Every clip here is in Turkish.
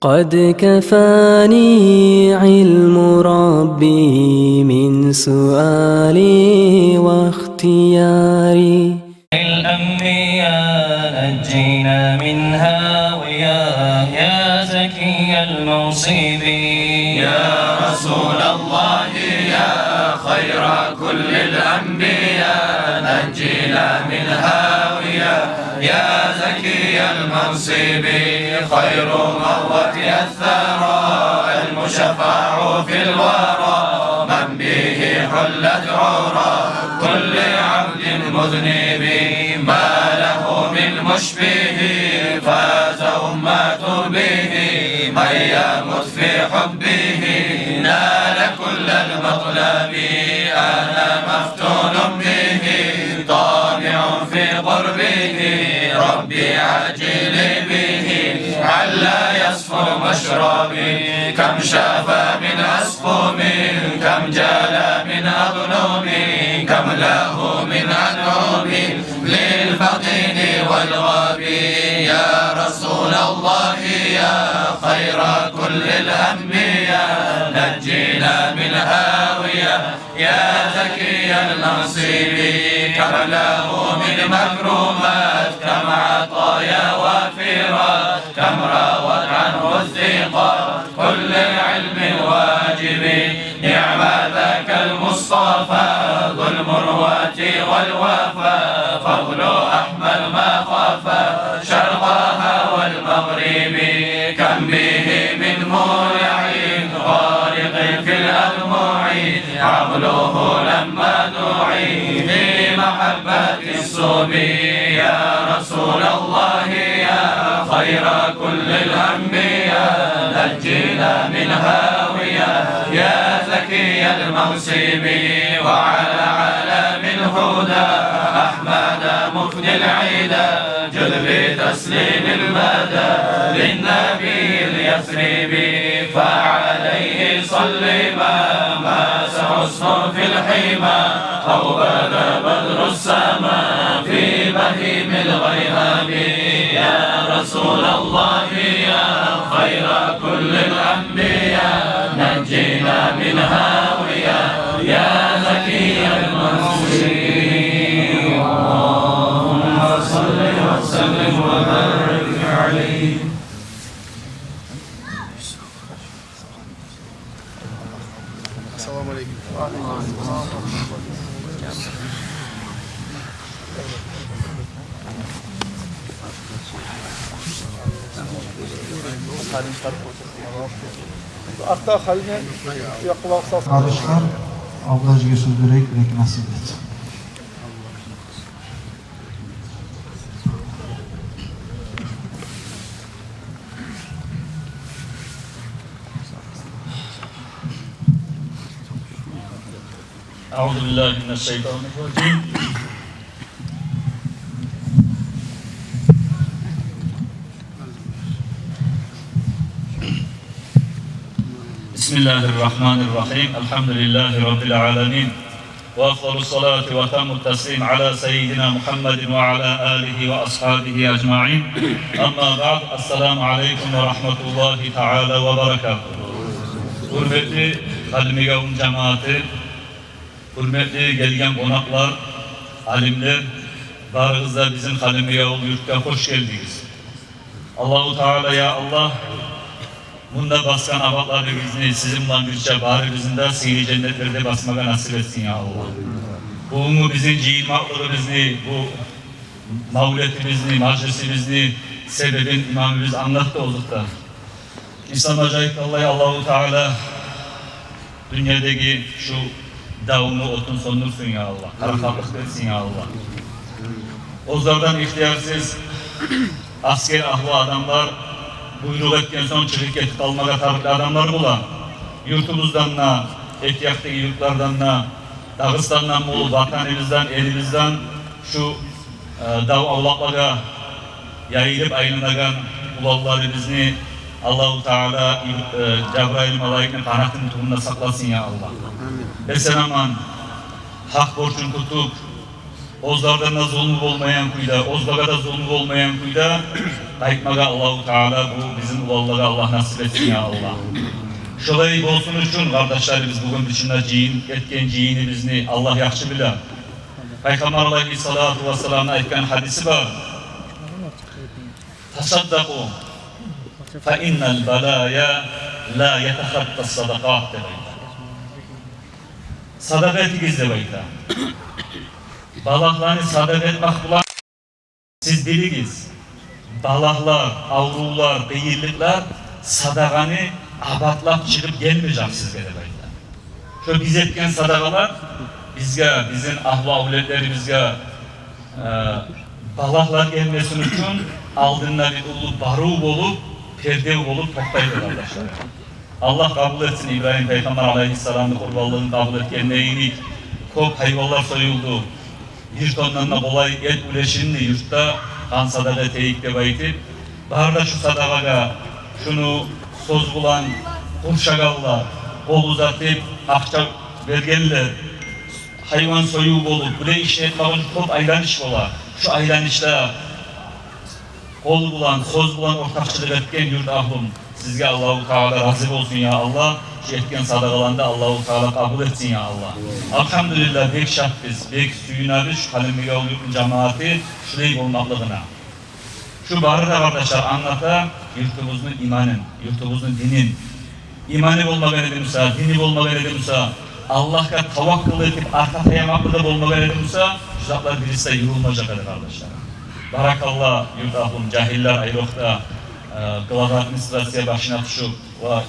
قد كفاني علم ربي من سؤالي واختياري. الأنبياء نجينا من هاوية يا زكي المنصب. يا رسول الله يا خير كل الأنبياء نجينا من هاوية يا زكي المنصب. خير موت الثرى المشفع في الورى من به حلت عرى كل عبد مذنب. ما له من مشبه فاز أمة به من يمت في حبه نال كل المطلب. أنا مفتون به طامع في قربه ربي عاجل به علا يصفو مشربي. كم شافى من أسقم كم جال من أظلم كم له من أنعم للفقيد والغبي. يا رسول الله يا خير كل الأنبياء نجينا من هاوية يا زكي المنصب. كم له من مكرمات كم عطايا وافرات كم راوت عنه الثقات كل علم واجب. نعم ذاك المصطفى ذو المروة والوفا فضل أحمد ما خفى شرقها والمغرب. كم به من مولع غارق في الأدمع عقله لما دعي في محبة الصبي. يا رسول الله يا خير كل الأنبياء نجينا من هاوية يا زكي المنصب. وعلى عالم الهدى أحمد مفدي العيدا جذ بتسليم المدى للنبي اليثربي. فعليه صل ما حسن في الحمى أو بدا بدر السماء في بهيم الغيهاب. يا رسول الله يا خير كل الأنبياء نجينا من هاوية يا زكي المنصب. اللهم صل وسلم وبارك عليه. السلام عليكم. Aktar haline yakılan sas. Kardeşler, ablacıya söz vererek nasip et. أعوذ بالله من الشيطان الرجيم. بسم الله الرحمن الرحيم. الحمد لله رب العالمين وأفضل الصلاة وأتم التسليم على سيدنا محمد وعلى آله وأصحابه أجمعين. أما بعد السلام عليكم ورحمة الله تعالى وبركاته. Hürmetli Halime Gavun cemaati, hürmetli gelgen konaklar, alimler, barınızda bizim Halime Gavun yurtta hoş geldiniz. Allahu Teala ya Allah, bunda baskan abakları bizni, sizinle birçe bari bizim de sihri cennetlerde basmaga nasip etsin ya Allah. Bu bizim cihimakları bizni, bu mavletimizni, majlisimizni, sebebin imamımız anlattı olduk da. İslam acayip Allahu Teala dünyadaki şu davunu otun sondursun ya Allah. Karakallık versin ya Allah. Ozlardan ihtiyarsız asker ahva adamlar buyruk etken son çıkıp getip almaga tabi adamlar bulan yurtumuzdan da etyaktaki yurtlardan da Dağıstan'dan bu vatanımızdan elimizden şu dav avlaklara yayılıp ayınlagan ulalları bizni Allah-u Teala Cebrail malaikinin kanatının tuğunda saklasın ya Allah. Beselaman hak borçun tutup Ozlardan da zulmü olmayan kuyda, ozlaga da zulmü olmayan kuyda qaytmaga Allahu Teala bu bizim ulallara Allah nasip etsin ya Allah. Şolay olsun üçün kardeşlerimiz bugün bütünle ciyin etken ciyinimizni Allah yaxşı bilir. Peygamber aleyhissalatu vesselam'a etken hadisi var. Tasaddaku fe innel balaya la yetehattas sadakat demeyin. Sadaka etiniz demeyin. Balaklarını sadaka etmek bulan siz biliniz. Balaklar, avrular, beyirlikler sadakanı abatlap çıkıp gelmeyecek sizlere böyle. Şu biz etken sadakalar bizge, bizim ahva avletlerimizge balaklar gelmesin için aldığında bir ulu baruğ olup, perde olup toktaydı kardeşler. Allah kabul etsin İbrahim Peygamber aleyhisselam'ın kurballığını kabul etken neyini kop hayvanlar soyuldu. Yurt ondan da kolay et üleşinli yurtta kan sadaka teyikle baytip barda şu sadakaga şunu söz bulan kurşagallar kol uzatıp akça vergenler hayvan soyuğu olup buraya işletmek için çok aylanış ola. Şu aylanışta kol bulan, söz bulan ortakçılık etken yurt ahlım sizge Allah-u Teala razı olsun ya Allah. Şu etken sadakalanda Allah-u Teala kabul etsin ya Allah. Elhamdülillah bek şart biz, bek suyuna biz şu Halimiye yurtun cemaati şurayı olmaklığına. Şu barı da kardeşler anlata yurtumuzun imanın, yurtumuzun dinin. İmanı olma verilmişse, dini olma verilmişse, Allah'a tavakkul edip arka tayamaklı da olma verilmişse, şu zatlar birisi de yürülmeyecek kardeşler. Barakallah yurt ahlım, cahiller ayrıkta, Kıladı administrasiya başına tuşup,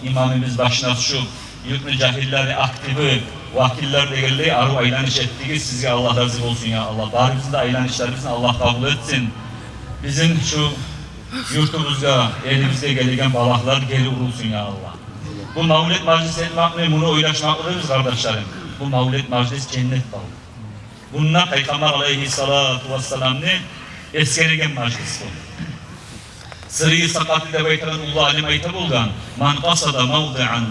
imamimiz başına tuşup, yurtlu cahilleri aktivi, vakiller değerli arı aylanış ettiği sizge Allah razı olsun ya Allah. Bari bizim de aylanışlarımızın Allah kabul etsin. Bizim şu yurtumuzda, elimizde gelen balaklar geri vurulsun ya Allah. Bu mavlid meclisi etmek bunu oylaşmaklıdır kardeşlerim. Bu mavlid meclis cennet bağı. Bununla Peygamber aleyhissalatu vesselam'ın eskerigen meclis bu. Sırrı sakatı da beytelen Allah alim ayta bulgan. Man qasada mavdi'an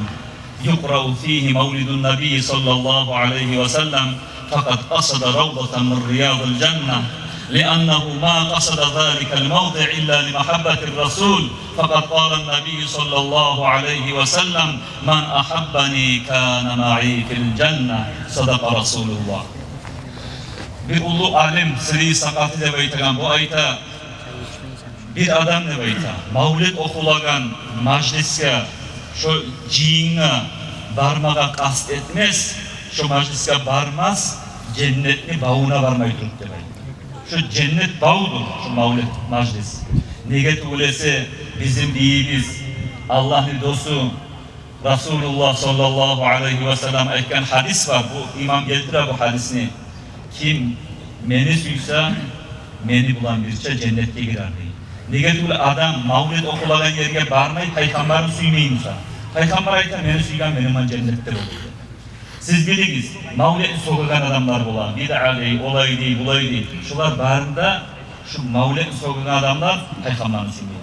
yuqra'u fihi mavlidun nebi sallallahu aleyhi ve sellem fakat qasada ravdatan min riyadil cennet. لأنه ما قصد ذلك الموضع إلا لمحبة الرسول فقد قال النبي صلى الله عليه وسلم من أحبني كان معي في الجنة صدق رسول الله. Bir ulu alim Sırrı sakatı da beytelen bu ayta bir adam ne beyta, mavlid okulagan majliske, şu ciyinge barmaga kast etmez, şu majliske barmaz, cennetni bağına varmayı duruk demeyin. Şu cennet bağıdır, şu mavlid majlis. Nege tuğlesi bizim biyimiz, Allah'ın dostu, Resulullah sallallahu aleyhi ve sellem aytkan hadis var, bu imam geldirir bu hadisini. Kim meni suysa, meni bulan birçe cennette girer değil. Nege adam mavlid okulagan yerge barmayı peygamberini suymayınsa. Peygamber ayta meni suygan benim cennette olur. Siz biliniz, mavlid'i sokulan adamlar bulan, bid'a değil, olay değil, bulay değil. Şular barında şu mavlid'i sokulan adamlar peygamberini suymayın.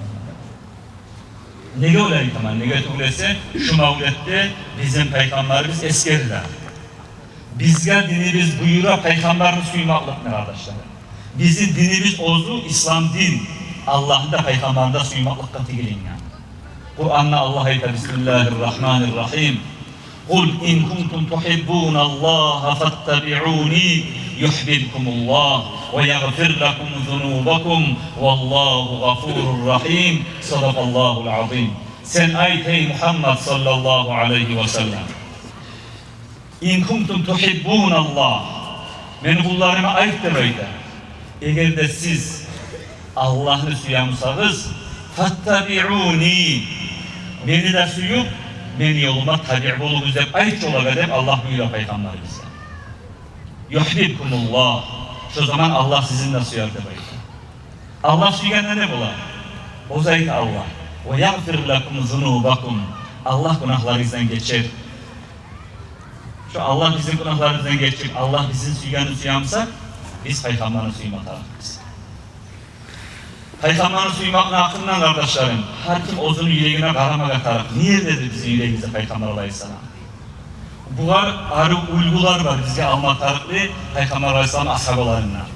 Nege olay tamam, nege tuğlesi şu mavlid'de bizim peygamberimiz eskeriler. Bizge dinimiz buyura peygamberini suymaklık ne kardeşler? Bizim dinimiz ozu İslam din. Allah'ın da peygamberinde suymaklık katı gelin yani. Kur'an'la Allah ayta Bismillahirrahmanirrahim. Kul in kuntum tuhibbunallaha fattabi'uni yuhibbukumullah ve yaghfir lakum zunubakum vallahu gafurur rahim. Sadakallahul azim. Sen ayet ey Muhammed sallallahu aleyhi ve sellem. İn kuntum tuhibbunallah. Men kullarıma ayet de böyle. Eğer de siz Allah'ını suyamsanız fattabi'uni. Beni de suyup beni yoluma tabi' olunuz hep ayet olarak hep Allah buyuruyor peygamberimize. Yuhibbukumullah. Şu zaman Allah sizinle suyar demeyin. Allah suyana ne bular? O zayıf Allah. Ve yaghfir lakum zunubakum. Allah günahlarınızdan geçer. Şu Allah bizim günahlarımızdan geçip Allah bizim suyganı suyamsak biz peygamberini suymatarız. Peygamberini suymak hakkından kardeşlerim, her kim ozunun yüreğine karama katarak, nerededir bizim yüreğimizde Peygamber Aleyhisselam? Bunlar arı uygular var bizge almatarıklı Peygamber Aleyhisselam ashabalarına.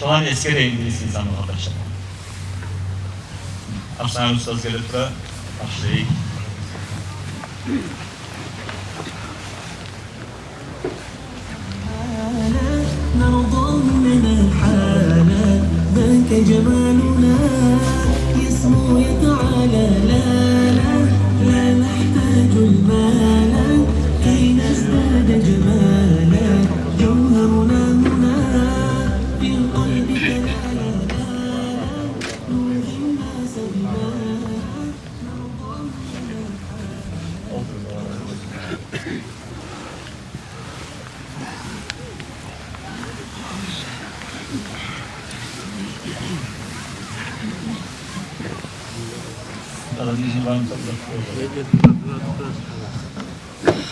Şolan eskereyin birisi insan arkadaşlar. Aslan Ustaz gelip de başlayayım. نرضى مننا حالا ذاك جمالنا يسمو يتعالى لا لا لا نحتاج المال كي نزداد جمالا جوهرنا هنا في قلبك الحلا نور الناس بما نرضى مننا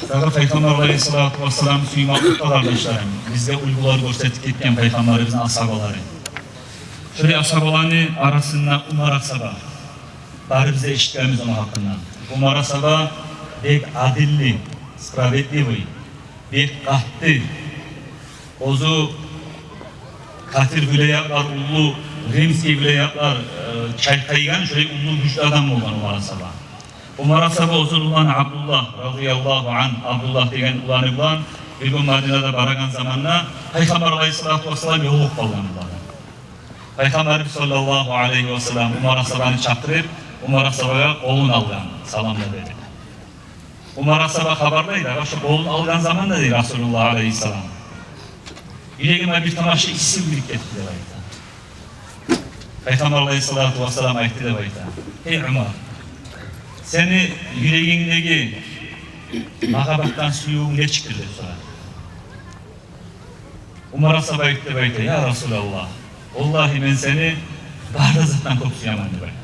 Sağa Peygamber Aleyhisselatü Vesselam suymaklıkta kardeşlerim. Bizde uygular gösterdik etken Peygamberimizin ashabaları. Şöyle ashabalarını arasında Umar Asaba. Bari bize eşitlerimiz onun hakkında. Umar Asaba bek adilli, spravedlivi, bek kahtı. Ozu katil vilayetler, ulu Rimski vilayetler çaykaygan şöyle ulu güçlü adam olan Umar Asaba. Umar Asaba uzun ulan Abdullah radıyallahu anh, Abdullah degen ulanı ulan bir gün Madine'de baragan zamanla Peygamber Aleyhisselatü Vesselam yolluk kalgan ulanı. Peygamber sallallahu aleyhi ve sellem Umar Asaba'nı çaktırıp Umar Asaba'ya kolun algan, salamla dedi. Umar Asaba haberleydi, şu kolun algan zaman da dedi Resulullah Aleyhisselam. Yüreğime bir tamaşa ikisi birlik etti de bayta. Peygamber Aleyhisselatü Vesselam ayette de bayta. Ey Umar, seni yüreğindeki mağabattan suyuğun ne çıktı dedi sonra. Umar Asaba ayette de bayta. Ya Resulallah, vallahi ben seni bahrızattan kopsuyamam de bayta.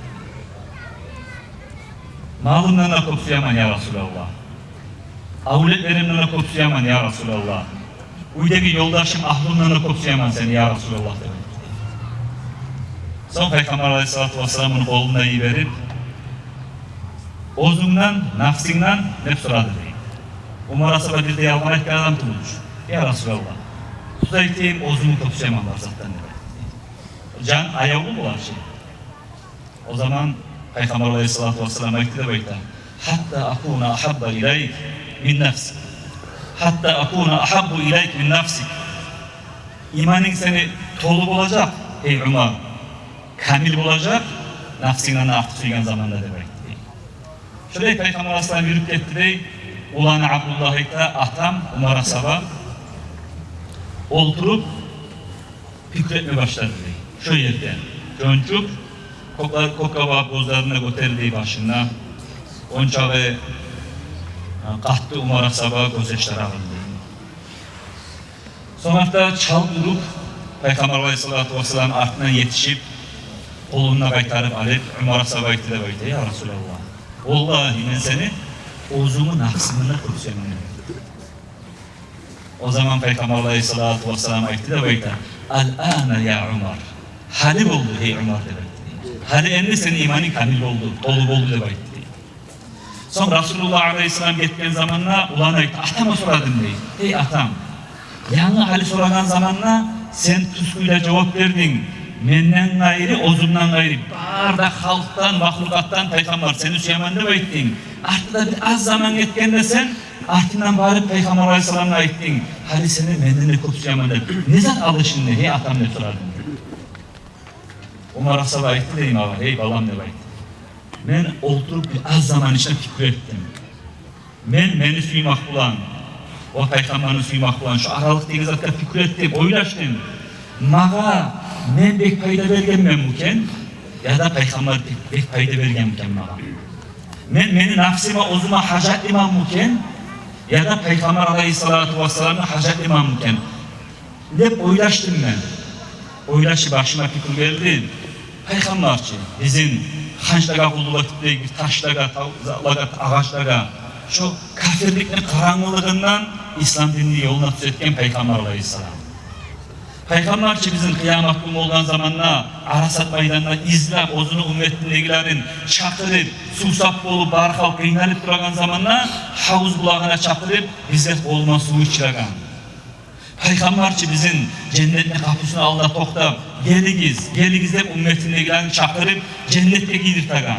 Malımdan da kopsuyamam ya Resulallah. Avletlerimden de kopsuyamam ya Resulallah. Uydaki yoldaşım ahlımdan da kopsuyamam seni ya Resulallah dedi. Son Peygamber Aleyhisselatü Vesselam'ın koluna iyi verip ozundan, nafsinden ne soradı dedi. Umar Asaba bir de yalvar etken adam tutmuş. Ya Resulallah, tutayım ozumu kopsuyamam var zaten dedi. Can ayağlı mı var şey? O zaman Peygamber Aleyhisselatü Vesselam ayette de bayta. Hatta akuna ahabba ileyk min nefsik. Hatta akuna ahabbu ileyk min nefsik. İmanın seni tolu olacak ey Umar. Kamil olacak, nafsinden artık suygan zamanda demek. Şöyle Peygamber Aleyhisselam yürüp gitti dey, ulanı Abdullah'ta atam Umar Asaba oturup fikretme başladı dey. Şu yerden, döncük, kokava gözlerine götürdü başına, onçağı kahtı Umar Asaba gözyaşları alındı. Sonra çal durup, Peygamber Aleyhisselatü Vesselam ardından yetişip, koluna kaytarıp alıp Umar Asaba ayette de bayta. Ya Resulallah, vallahi ben seni ozumu nafsımına kopsuyamam. O zaman Peygamber Aleyhisselatü Vesselam ayette de bayta. Al-ana ya Umar. Hali oldu ey Umar de bayta. Hali endi senin imanın kamil oldu, dolu oldu de bayta. Sonra Resulullah Aleyhisselam gitken zamanla ulan ayette. Atama soradım dey. Ey atam, yanı hali soragan zamanla sen tuskuyla cevap verdin. Menden gayri, ozumdan gayri. Barda halktan, mahlukattan Peygamber seni süyaman dep aytding. Artida bir az zaman geçkende sen artından barıp Peygamber Aleyhisselam'a aytding. Hali seni menden de köp süyaman dep. Ne zat alışın hey atam dep soradım. Umar Asaba aytdı deyim ağa, hey balam dep aytdı. Men oturup bir az zaman içinde fikir ettim. Meni suymak bulan, o Peygamber'ini suymak bulan, şu aralıktaki zaten fikir ettim, oylaştım. Mağa men bek payda bergenmen buken ya da Peygamber bek payda bergen buken mağa. Meni nafsime ozuma hacat imam buken ya da Peygamber Aleyhisselatü Vesselam'a hacat imam buken. Hep oylaştım ben. Oylaşı başıma fikir geldi. Peygamberçi bizim hançlaga kullulattığı taşlaga, ağaçlaga şu kafirlikle karanlığından İslam dinini yoluna düzeltken Peygamber Aleyhisselam. Peygamberçi bizim kıyamet günü olan zamanla Arasat meydanına izlep, ozunu ümmetindekilerin çakırıp, susap olup, barkal kıynalıp duragan zamanla havuz bulağına çakırıp, bize olma suyu içiragan. Peygamberçi bizim cennetin kapısını alda toktap, geligiz de ümmetindekilerini çakırıp cennette giydirtagan.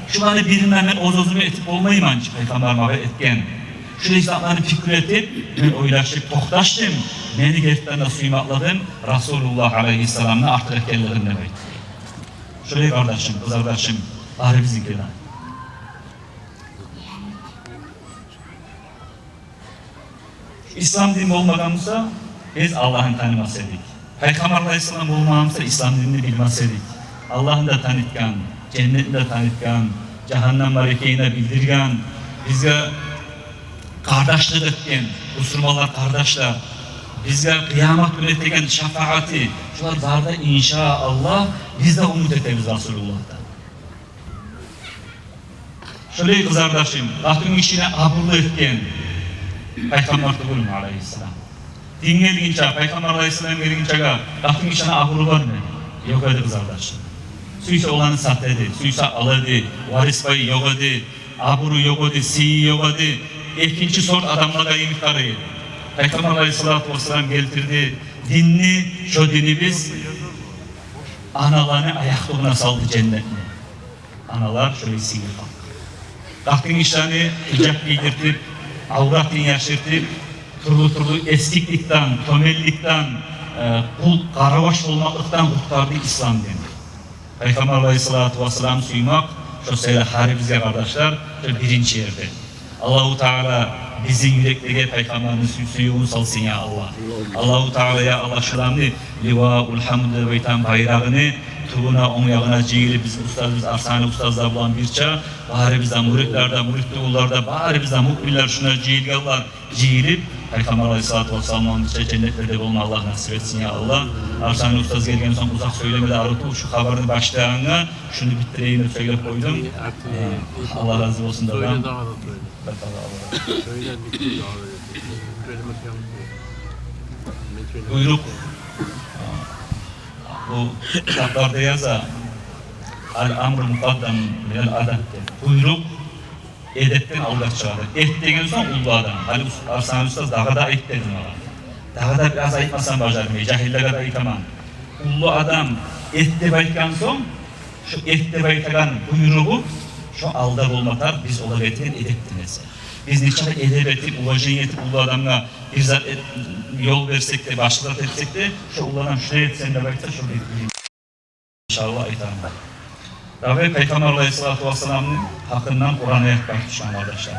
Şuları bilmemen ozozumu etip olmayımanç Peygamber haber etken. Şu İslam'ları fikir etip, ben oylaşıp toktaştım. Beni gerçekten de suymakladım. Resulullah Aleyhisselam'la artık etkenlerim demek. Şöyle kardeşim, kız kardeşim, bari bizimkiler. İslam dini olmaganımızda biz Allah'ın tanımasaydık. Peygamber Aleyhisselam olmaganımızda İslam dinini bilmeseydik. Allah'ın da tanıtkan, cennetin de tanıtkan, cehennem melekeyine bildirgen, bize kardeşlik etken, Müslümanlar kardeşler, bizge kıyamet günü degen şefaati, şular barda inşallah biz de umut etemiz Resulullah'tan. Şöyle kız kardeşim, Rabbim işine abırlı etken, Peygamber Tugulun Aleyhisselam. Dinleyilince, Peygamber Aleyhisselam gelince, Rabbim işine abırlı var mı? Yok öyle kız kardeşim. Suysa olanı sahtedi, suysa aladı, varis payı yok öde, aburu yok öde, siyi yok öde. İkinci sor adamlara yemişleri. Peygamber Aleyhisselatü Vesselam getirdi. Dinni, şu dini biz analarını ayaklarına saldı cennetine. Analar şöyle sinir kalktı. Kalktın işlerini hicap giydirtip, avrat din yaşırtıp, turlu eskiklikten, tömellikten, kul karavaş olmaklıktan kurtardı İslam dini. Peygamber Aleyhisselatü Vesselam suymak, şu söyle haribizge kardeşler, şu birinci yerde. Allahu Teala bizim yürekleri Peygamberimiz suyunu salsın ya Allah. Allahu Teala ya Allah şulanı livaul hamd ve tam bayrağını tuğuna omyağına cihili bizim ustazımız Arsani ustazlar bulan birça bari bizden muritlerden, muritli oğullarda bari bizden mu'minler şuna cihilgalar cihilip Peygamber Aleyhisselatü Vesselam'ın cennetlerde olma Allah nasip etsin ya Allah. Arsani ustaz gelgen son uzak söylemede arıtı şu haberin başlığına şunu bitireyim söyleyip koydum. Allah razı olsun da ben. Buyruk bu kitaplarda yazar al-amr mukaddam minel adet buyruk edetten algak çıkardı. Et degen son ulu adam. Hani Arsani Ustaz dağa da et dedim ona. Dağa da biraz ayıtmasan bacarmayı, cahillere de ayıtamam. Ulu adam et de baytkan son şu et de baytagan buyruğu şu alda olmatar biz ola getirin edettiniz. Biz niçin edep etip, ulacan yetip ulu adamla bir zat yol versek de, başlık etsek de şu ulu adam şuraya etsen de bayta şurada etmeyeyim. İnşallah ayıtamam. Rabbi Peygamber Aleyhisselatü Vesselam'ın hakkından Kur'an'a yakmak düşman kardeşlerim.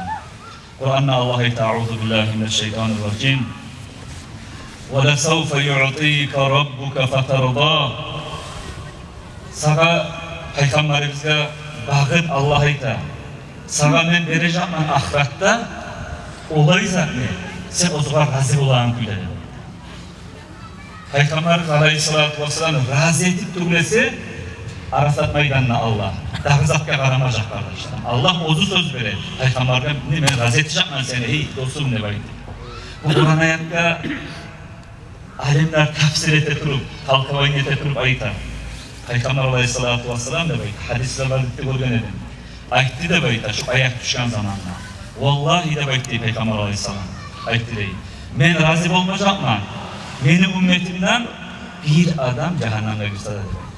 Kur'an'la Allah'a ta'udhu billahi mineşşeytanirracim. وَلَسَوْفَ يُعْطِيكَ رَبُّكَ فَتَرْضَى Sana Peygamberimizge bağıt Allah'a da sana ben vereceğim ahiratta olaysa ne? Sen o zaman razı olan gülerim. Peygamber Aleyhisselatü Vesselam razı etip durulesi Arasat meydanına Allah. Daha zatka karamayacak kardeşler. Allah ozu söz verir. Peygamber'den ben razı edeceğim ben seni. Ey dostum ne baydı. Bu Kur'an ayakta alimler tefsir eteturup, kalkavayın eteturup ayıta. Peygamber Aleyhisselatü Vesselam da baydı. Hadisler var gitti görgen edin. Ayıttı da baydı şu ayak düşen zamanla. Vallahi de baydı Peygamber Aleyhisselam. Ayıttı değil. Ben razı olmayacak mı? Benim ümmetimden bir adam cehennemde girse de baydı.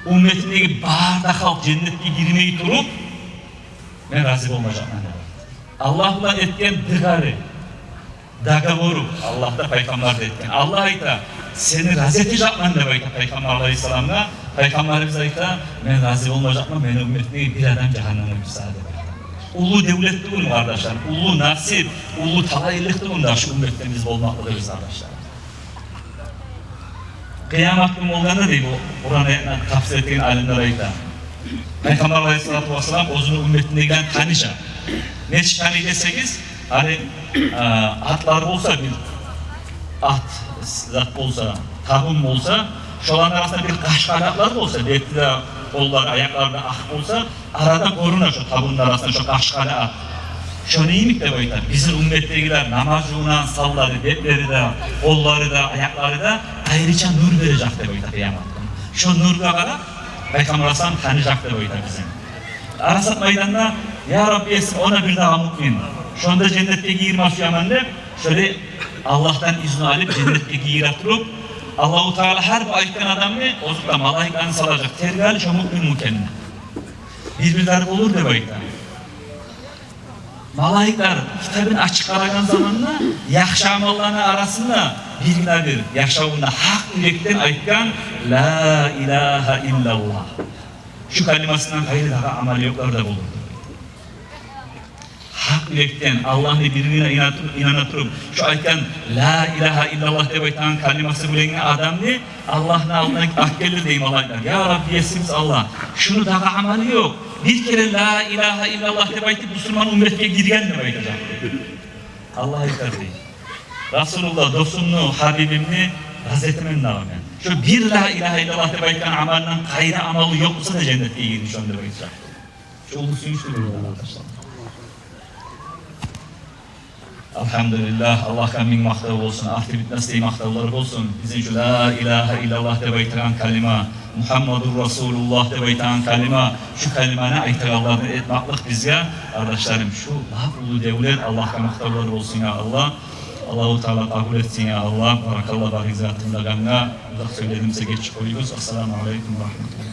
Ümmetindeki barda halk cennetke girmeyi durup ben razı olmayacağım. Allah'la etken dıgarı daga vurup Allah'ta Peygamber de etken Allah ayta seni razı edecek ben de bayta Peygamber Aleyhisselam'la Peygamberimiz ayta ben razı olmayacağım benim ümmetindeki bir adam cehenneme müsaade ulu devletli bunu kardeşler ulu nasip ulu talaylıklı bunda şu ümmetten biz olmaklıdır biz kardeşler. Kıyamet günü olganda değil bu Kur'an'a tafsir ettiğin alimler ayıda. Peygamber Aleyhisselatü Vesselam o'zini ümmetindekidan tanışa. Neçe tane deseniz, hani atlar olsa bir at zat olsa, tabun olsa, şoların arasında bir kaşkanaklar olsa, betli kollar, ayaklarda ak olsa, arada koruna şu tabunun arasında şu kaşkanak. Şunu iyiyim de baytar. Bizim ümmettekiler namazcığına salları, betleri de, kolları da, ayakları da ayrıca nur verecek de baytar kıyamet. Şu nurga kadar Peygamber Aleyhisselam tanıyacak da baytar bizim. Arasat meydanında ya Rabbi esin ona bir daha mümin. Şu anda cennetteki 20 yamanlı şöyle Allah'tan izni alıp cennetke giratırıp Allah-u Teala her bir aytkan adamını ozukla malaikani salacak. Tergali şu mümin mükemmel. Birbirleri olur de aytkan. Malaiklar kitabın açık aragan zamanında yaxşı amallarına arasında bir yaşamında hak yürekten aytkan La ilahe illallah. Şu kalimasından hayır daha amel yoklar da bulurdu. Hak yürekten Allah'ın birbirine inanatırıp şu aytkan La ilahe illallah de aytan kaliması bilen adamını Allah'ın aldığına akkelli deyim Allah'lar. Ya Rabbi yesimiz Allah. Şunu daha ameli yok. Bir kere La ilahe illallah de aytıp Müslüman ümmetke girgen de aytacak. Allah yeter değil. Resulullah dostumnu, Habibimni razetimin nağmen. Şu bir La ilahe illallah de aytan amalından gayri amalı yok olsa da cennete girmiş onu da aytacak. Şu onu suyuştur buradan arkadaşlar. Elhamdülillah, Allah'a min maqtav olsun, ahdi bitmesliği maqtavları olsun. Bizim şu La ilahe illallah de aytan kalima, Muhammedur Resulullah de aytan kalima, şu kalimana aytağlarını etmaklık bizge. Kardeşlerim şu lafulu devlet Allah'a maqtavları olsun ya Allah. Allah-u Teala kabul etsin ya Allah. Barakallah bari zatında ganna. Uzak söylediğimize geçip koyuyoruz. Esselamu Aleyküm ve Rahmetullah.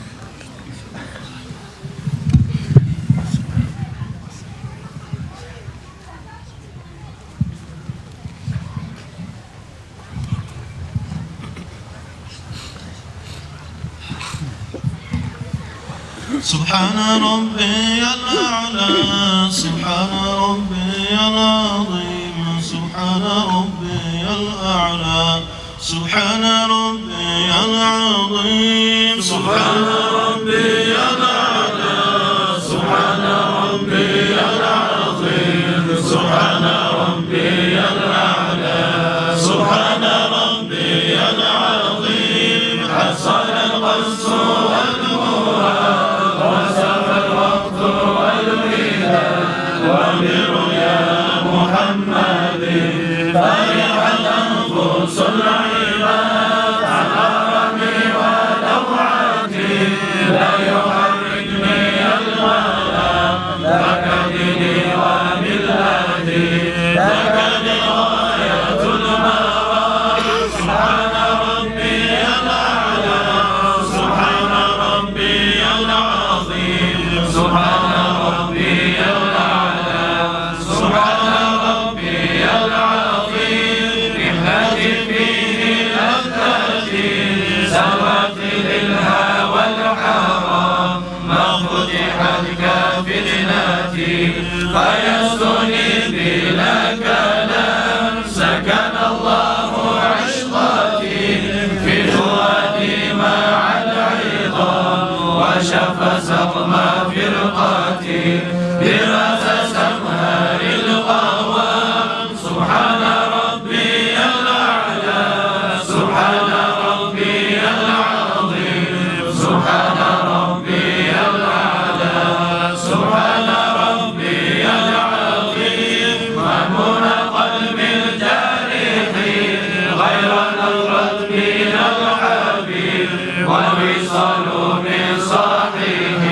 سبحان ربي الأعلى سبحان ربي العظيم سبحان ربي الأعلى سبحان ربي العظيم سبحان ربي الأعلى سبحان ربي العظيم سبحان ربي الأعلى سبحان ربي العظيم حصل القص فيسكني بلا كلام سكن الله عشقتي في فؤادي مع العظام وشفى سقم فرقتي براس سمهر القوام سبحان ربي الأعلى سبحان ربي العظيم سبحان ربي الأعلى سبحان ووصلوا من صاحبه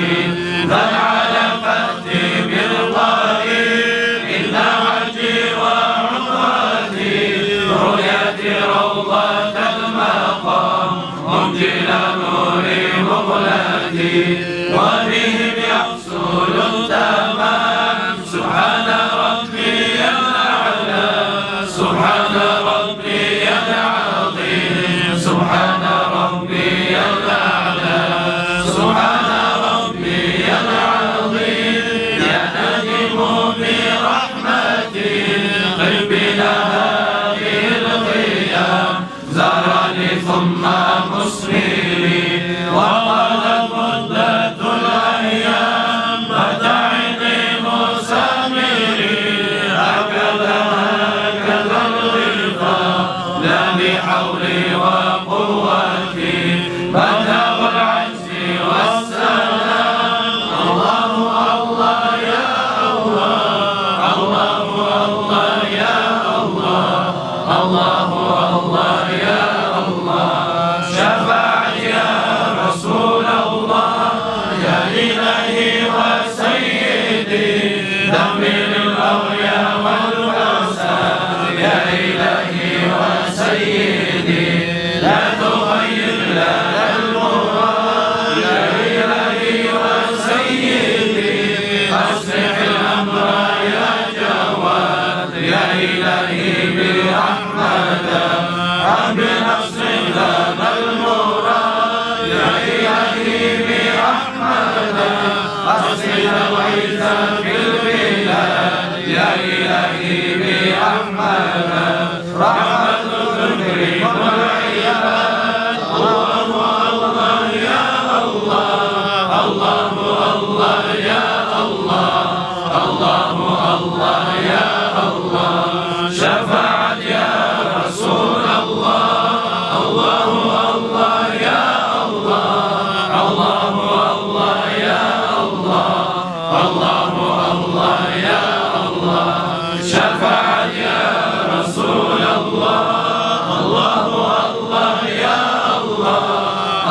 فالعلقت بالقائل إن عجي وعمرتي رؤيتي روضة المقام مبدل نور مغلتي وبهم يحصل التمام سبحان ربي الأعلى سبحان ربي العظيم سبحان ربي الأعلى سبحان ربي العظيم يا نجم برحمتي قرب هذه القيام زارني ثم مسرري وقالت مدة الأيام متعني مسامري هكذا الغفا لا بحولي وقوتي بلغ العجز والسلام الله الله يا الله الله الله يا الله الله الله يا الله شفاعتي يا رسول الله يا إلهي وسيدي دمر الأغيار والحسن يا الله الله يا الله شفاعة يا رسول الله الله الله يا الله الله الله يا الله الله الله يا الله شفاعة يا رسول الله الله الله يا الله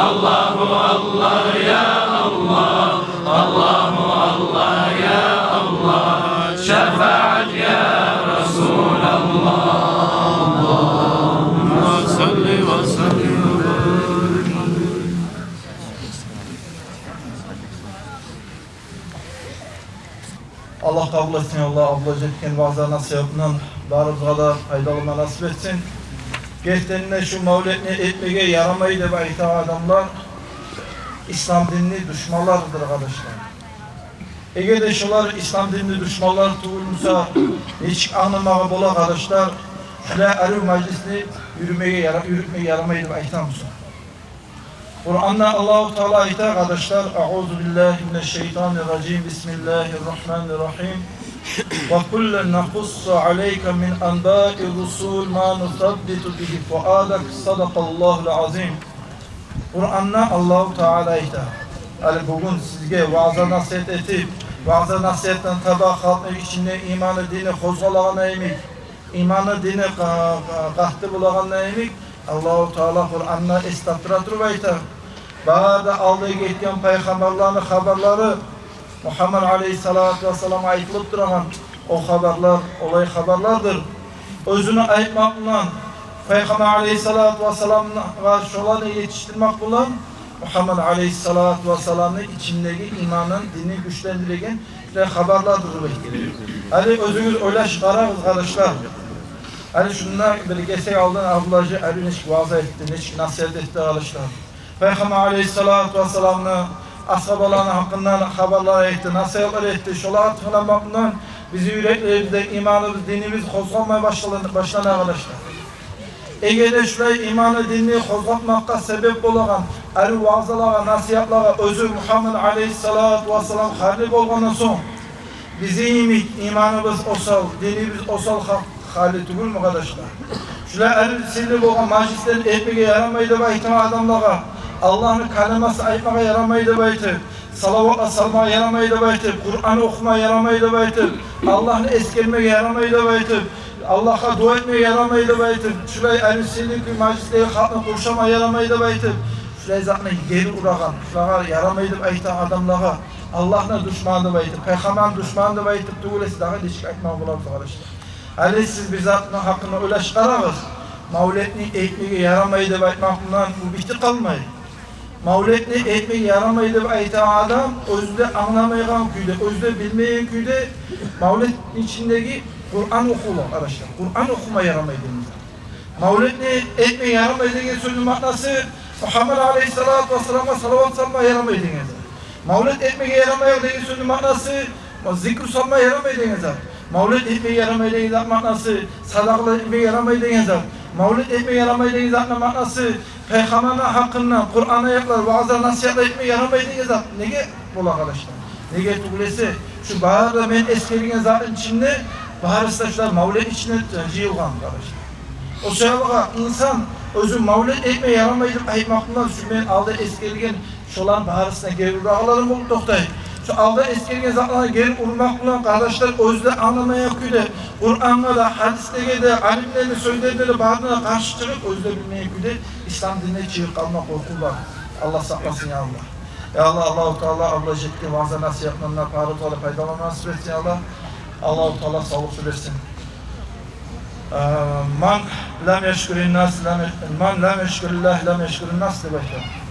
الله الله يا الله الله الله يا الله شفاعة يا رسول الله اللهم صل وسلم Allah kabul etsin, Allah ablacı etken vaazlar nasihatından barımıza da faydalı nasip etsin. Geçtiğinde şu mevlidini etmeye yaramaydı ve ita adamlar İslam dinini düşmanlardır arkadaşlar. Eğer de şular İslam dinini düşmanlar tuğulmuşsa hiç anlamağı bol arkadaşlar. Şöyle arı meclisini yürütmeye yaramaydı ve ita mısın? Kur'an'da Allah-u Teala ayet arkadaşlar. Euzubillahimineşşeytanirracim. Bismillahirrahmanirrahim. Ve kullen nakussu aleyke min anbâ'i rusul ma nusabbitu bihi fuadak sadakallahul azim. Kur'an'da Allah-u Teala ayet. Yani bugün sizge vaaz'a nasihat etip, vaaz'a nasihattan tabak halkın içinde imanı dini kozgalağına emik, imanı dini qahtı bulağına emik, Allah-u Teala Kur'an'da istattıradır ve ayet. Bağda aldığı gitken peygamberlerin haberleri Muhammed Aleyhisselatü Vesselam'a aytılıp duran o haberler, olay haberlerdir. Özünü aytmakla Peygamber Aleyhisselatü Vesselam'a şolarını yetiştirmek bulan Muhammed Aleyhisselatü Vesselam'ın içindeki imanın, dini güçlendiren haberlerdir. Hadi özünüz öyle çıkarırız arkadaşlar. Hadi şundan bir gesek aldın ablacı, hadi neşk vaaz etti, neşk nasihat etti arkadaşlar. Peygamber Aleyhisselatü Vesselam'ın ashabalarının hakkından haberler etti, nasihatler etti. Şolar hatırlamaktan bizi yüreklerimizde imanımız, dinimiz kozlanmaya başladı arkadaşlar. Eğer de şurayı imanı, dinini kozlatmakta sebep olan arı vaazlara, nasihatlara özü Muhammed Aleyhisselatü Vesselam halif olgandan son bizim imanımız osal, dinimiz osal hali tügül mü arkadaşlar? Şöyle arı silip olan majlislerin etmeye yaramaydı ve ihtima adamlara Allah'ın kaliması aytmaya yaramaydı ve ihtim. Salavatla salmaya yaramaydı ve ihtim. Kur'an'ı okumaya yaramaydı ve ihtim. Allah'ını eskermeye yaramaydı ve ihtim. Allah'a dua etmeye yaramaydı ve ihtim. Şurayı erişsinlik bir majlisleri halkını kurşamaya yaramaydı ve ihtim. Şurayı zaten geri uğragan, şuraya yaramaydı ve ihtim adamlara. Allah'ına düşmandı ve ihtim. Peygamber'in düşmandı ve ihtim. Tuğulesi daha değişik aytmaya bularız arkadaşlar. Hadi siz bir zatının hakkını öyle çıkarırız. Mevlidini etmeye yaramaydı ve ihtimden bu bitti kalmaydı. Mevlidini etmeye yaramaydı ve ihtim adam özde anlamayan küyde, özde bilmeyen küyde Mevlid içindeki Kur'an okuyor arkadaşlar. Kur'an okuma yaramaydı. Mevlidini etmeye yaramaydı sözün manası Muhammed Aleyhisselatü Vesselam'a salavat salmaya yaramaydı. Mevlid etmeye yaramaydı sözün manası zikr salmaya yaramaydı. Mevlid etmeye yaramaydı manası sadakla etmeye yaramaydı. Mevlid etmeye yaramaydı manası Peygamber'in hakkından Kur'an'a yapılar, vaazlar, nasihatlar etmeye yaramaydı. Nege bol arkadaşlar? Nege tuğlesi? Şu baharda ben eskerigen zaten içinde bahar istaşlar mevlid içine cıyılgan arkadaşlar. O sebepla insan özü mevlid etmeye yaramaydı aytmakından şu ben aldı eskerigen şolan bahar istasına geri urağalarım olup doktay. Şu aldı eskerigen zatlarına geri urmakla kardeşler özde anlamaya küde Kur'an'la da hadiste de alimlerin söylediğleri bağına karşı çıkıp özde bilmeye küde İslam dinine çığır kalma korku var. Allah saklasın ya Allah. Ya Allah, Allah-u Teala ablacı etkin vaazlar nasihatlarına Faruk Teala faydalanma nasip etsin ya Allah. Allah-u Teala sağlık versin. Man lem yeşkürün nas, man lem yeşkürüllah, lem yeşkürün nas de başlar.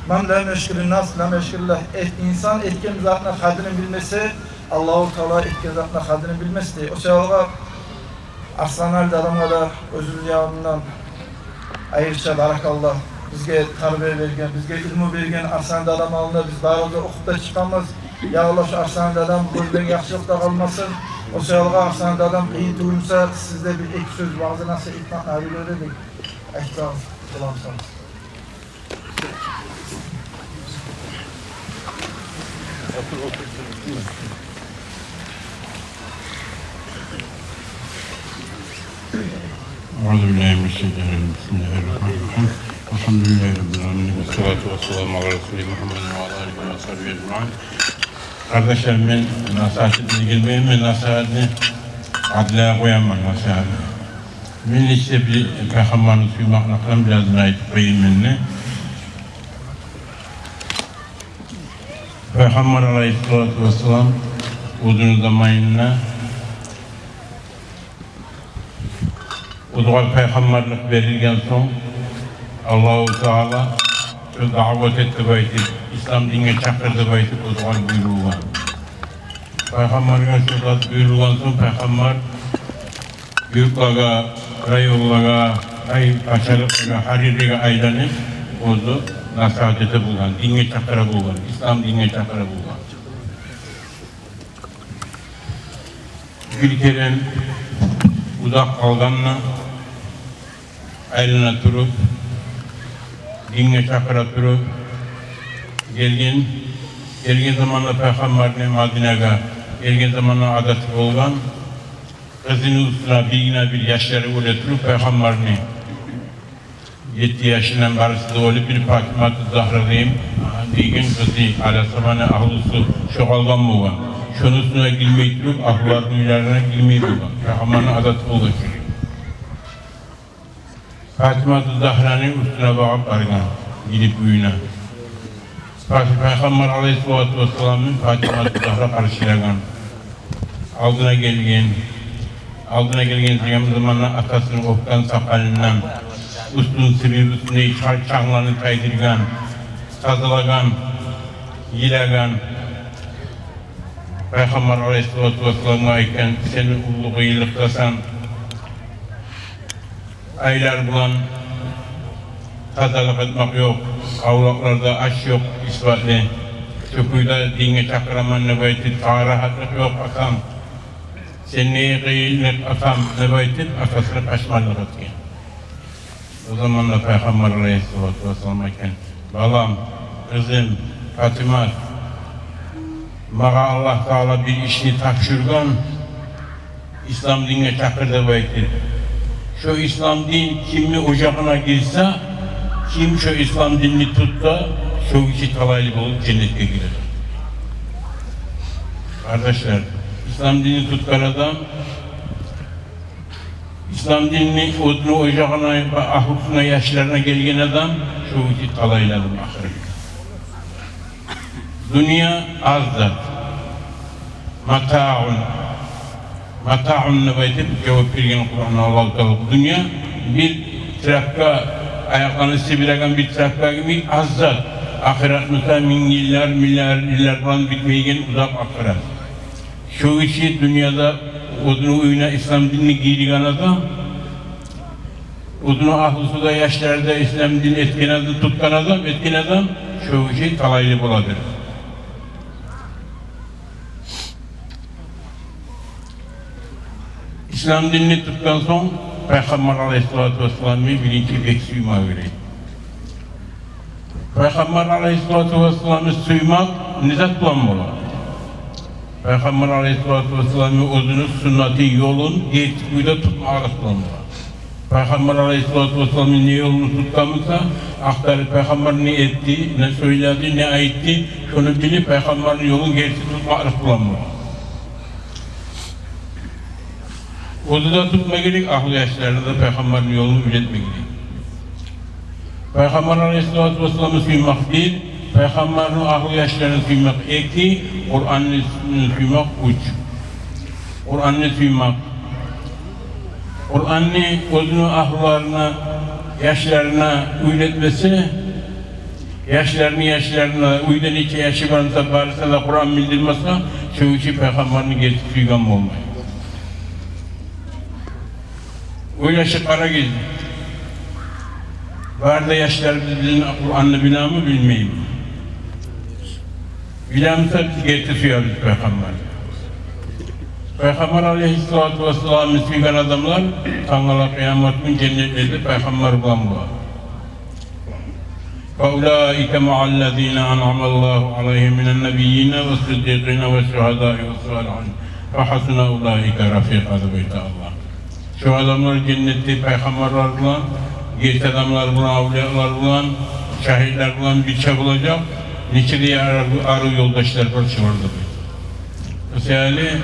Man lem yeşkürün nas, lem yeşkürüllah. İnsan etken zatına kadrini bilmesi, Allah-u Teala etken zatına kadrini bilmesi diye. O sebepler Arslanlar da adamlara özür yağımından ayırça barakallah. Bizge tarbiye vergen, bizge ilmi vergen Arslanlar adam alında biz bağırda okup da çıkamaz. Ya Allah şu Arslanlar adam bölgen yaxşılıkta kalmasın. O sebepler Arslanlar adam iyi duyumsa sizde bir ek söz bazı nasıl ikna nabileri de ehtiram bulamsanız. Euzubillahimineşşeytanirracim. Bismillahirrahmanirrahim. Elhamdülillahi Rabbil alemin. Vessalatu vesselamu ala Resulü Muhammedin ve ala alihi ve sahbihi ecmaîn. Kardeşlerim, ben nasihatine girmeyeyim mi? Nasihatini adlaya koyamam nasihatini. Ben işte bir peygamberini suymakla biraz nait koyayım benimle. Peygamber aleyhissalatu vesselam uzun zamanına Udu'al peygamberlik verilgen son Allah-u Teala şu davet etti bayti, İslam dinine çakırdı bayti Udu'al buyruğu. Peygamber'e şu buyruğu son peygamber yurtlaga, rayollaga, kaçarıklaga, haririga aylanıp ozu nasihatete bulgan, dinine çakıra bulgan, İslam dinine çakıra bulgan. Bir kere uzak kalganla aylana turup, dinine çakıra turup, gelgen zamanla Peygamber'in Madine'ye gelgen zamanla adeti olgan, kızının üstüne bir yaşları öğretirip Peygamber'in 7 yaşından barısı da olup bir Fatıma-ı Zahra'dayım deyin kızı Aleyhisselam'ın ahlusu çoğalgan boğan. Şunun üstüne girmeyi durup ahluların ilerine girmeyi boğan. Peygamber'in adeti oldu. Fatıma-ı Zahra'nın üstüne bağıp bargan, gidip uyuna. Peygamber Aleyhisselatü Vesselam'ın Fatıma-ı Zahra karşılagan. Aldına gelgen zamanla atasının oktan sakalından üstün sivil üstünde çağlarını kaydırgan, tazılagan, yilagan. Peygamber Aleyhisselatü Vesselam'a iken seni ulluğu yıllıklasan, aylar bulan, tazalık etmek yok, avlaklarda aç yok, ispatlı. Çöküyde dine çakıraman nebayti, tarahatlık yok akam. Seni kıyılık akam nebaytip, akasılık aşmalık etken. O zamanla Peygamber Aleyhisselatü Vesselam iken, balam, kızım, Fatıma, bana Allah Teala bir işini takşırgan, İslam dinine çakırdı baytip. Şu İslam din kimi ocağına girse, kim şu İslam dinini tutsa, şu işi talaylı olup cennete girer. Kardeşler, İslam dinini tutkan adam, İslam dinini odunu ocağına ve ahlusuna yaşlarına gelgen adam, şu işi talayladım ahirete. Dünya azdır. Mata'un nebaytip cevap vergen Kur'an'a Allah-u Teala. Dünya bir trakka, ayaklarını siviragan bir trakka gibi azdır. Ahiret mesela milyar falan bitmeyken uzak ahiret. Şu işi dünyada odunu uyuna İslam dinini giydiğin adam, odunu ahlusu da yaşlarda İslam dinini etken adam, şu işi talaylı buladır. İslam dinini tuttuktan sonra Peygamber Aleyhisselatü Vesselam'ı birinci beksuyma vereyim. Peygamber Aleyhisselatü Vesselam'ı suymak nizat bulan olur. Peygamber Aleyhisselatü Vesselam'ı özünü sünneti yolun gerçekliğinde tutmak bulan olur. Peygamber Aleyhisselatü Vesselam'ın ne yolunu tutkamızsa aktarı Peygamber ne etti, ne söyledi, ne ayetti, şunu bilip Peygamber'in yolun gerçek tutmak bulan olur. Onu da tutmak gerek, ahli yaşlarda da Peygamber'in yolunu üretmek gerek. Peygamber Aleyhisselatü Vesselam'ı suymak değil, Peygamber'in ahli yaşlarını suymak iki, Kur'an'ı suymak üç. Kur'an'ı suymak. Kur'an'ı özünü ahlarına, yaşlarına üretmesi, yaşlarına uydan içi yaşı varsa, barısa da Kur'an bildirmezse, şu işi Peygamber'in gerçek suygan mı olmayı. O yaşı kara gezdi. Var da yaşlar bizden Kur'an'ı binamı bilmeyeyim. Bilamsa biz getirtiyor biz Peygamber. Peygamber Aleyhisselatü Vesselam'ı suygan adamlar, Tanrı'la kıyamet gün cennetlerde Peygamber bulan bu. فَاُولَٰئِكَ مَعَ الَّذ۪ينَ أَنْعَمَ اللّٰهُ عَلَيْهِمْ مِنَ النَّبِيِّينَ وَالصِّدِّيقِينَ وَالشُّهَدَاءِ وَالصَّالِحِينَ فَحَسُنَ أُولَٰئِكَ رَفِيقًا بَيْتَ اللّٰهِ. Şu adamlar cennette peygamberler bulan, geç adamlar bulan, avliyalar bulan, şahitler bulan bir şey bulacak. Niçin arı yoldaşlar var çıvardı. Mesela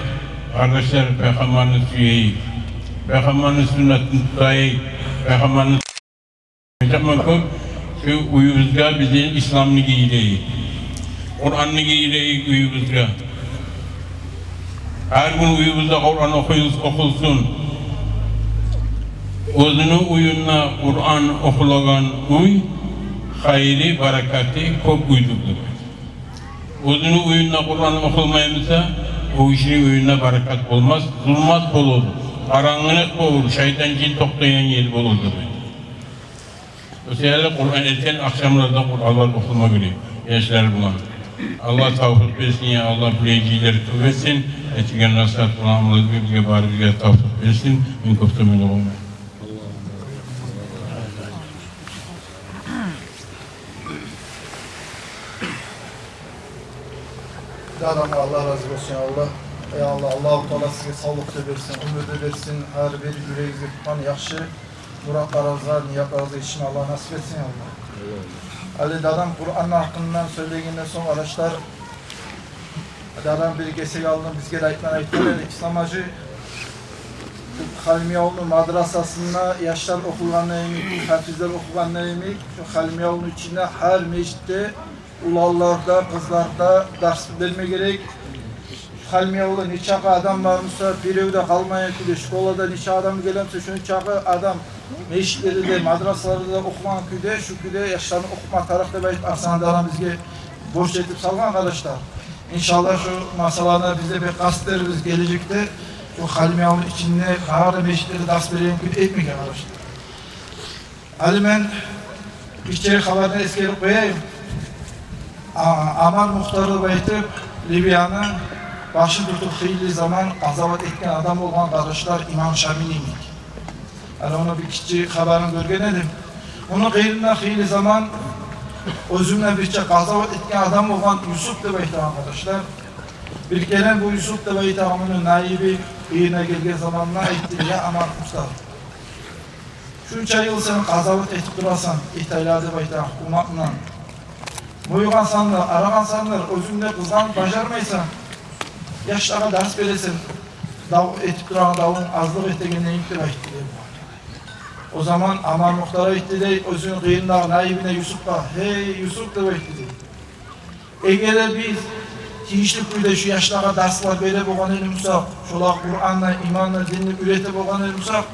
kardeşler peygamberin süyeyi, peygamberin sünnetini tutayı, peygamberin sünnetini şu uyumuzda bizim İslam'ını giyileyi, Kur'an'ını giyileyi uyumuzda. Her gün uyumuzda Kur'an okulsun. Özünü uyunla Kur'an okulagan uy, hayri, bereketi çok uydurdu. Özünü uyunla Kur'an okulmayımızda o işin uyunla bereket olmaz, zulmat olur, karanlık olur, şeytan cin toplayan yer olurdu. Özellikle Kur'an erken akşamlarda Kur'anlar okulma gibi gençler bulan. Allah tavfik versin ya Allah bilecileri tüvetsin. Etigen nasihat bulanımız bir bari bir tavfik versin. Min kuftu min olmayı. Dadam Allah razı olsun Allah. Ey Allah, Allah-u Teala size sağlık da versin, ömür de versin. Her bir yüreğinizi tutan yaxşı muratlarınıza, niyatlarınıza için Allah nasip etsin Allah. Ali dadam Kur'an hakkından söylediğinden sonra araçlar dadam bir gesek aldım, bizge aytlar İslamacı Halimiyaoğlu madrasasında yaşlar okulanlar emik, hafizler okulanlar emik, şu Halimiyaoğlu içinde her meclitte ulallarda, kızlarda ders verme gerek. Halimiyaoğlu niçaka adam varmışsa bir evde kalmaya küde, şkolada niçaka adam gelemse şu niçaka adam meclitleri de, madrasaları da okuman küde, şu küde yaşlarını okuma tarafta belki aslında bizge borç etip salgan arkadaşlar. İnşallah şu masalarına bize bir kast veririz gelecekte. Şu Halimiyaoğlu içinde kahar meclitleri ders vereyim küde etmek arkadaşlar. Ali ben içeri haberine eskerip koyayım. Amar muhtarı baytıp Libya'nın başı tutup hıyli zaman azavat etken adam olan kardeşler İmam Şamili'ydik. Yani onu bir kişi haberini görgen edim. Onun gayrinden hıyli zaman özümle birçe azavat etken adam olan Yusuf da baytı arkadaşlar. Bir kere bu Yusuf da baytı onun naibi yerine geldiği zamanla etti ya Amar muhtar. Şunca yıl sen azavat etip durasan İhtiyarladı baytı hukumatla. Boyugan sanlar, aragan sanlar, özünde kızdan bacarmaysan, yaşlara ders veresin, etip duran davun azlık ettiğinde inktir ayıttı diye. O zaman Amar Muhtar'a itti de, özünün kıyında naibine Yusuf'a, hey Yusuf da itti de. Eğer biz tiyişli kuyda şu yaşlara dersler verip oğan elimizsak, şola Kur'an'la, imanla, dinle üretip oğan elimizsak,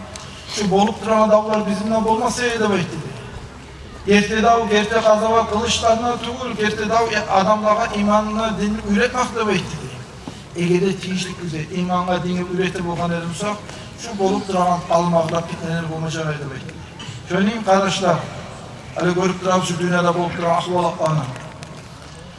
şu bolup duran davlar bizimle olmasaydı da itti de. Gerte dav, gerte kazava kılıçlarına tuğul, gerte dav adamlara imanına, dinini üretmek de bekliyor. Ege'de tiyişlik güzel, imanla, dini üretip olgan elimizsak, şu bolup duran almakla fitneler bulmaca verdi bekliyor. Şöyleyim kardeşler, öyle görüp duran şu dünyada bolup duran ahvalatlarına.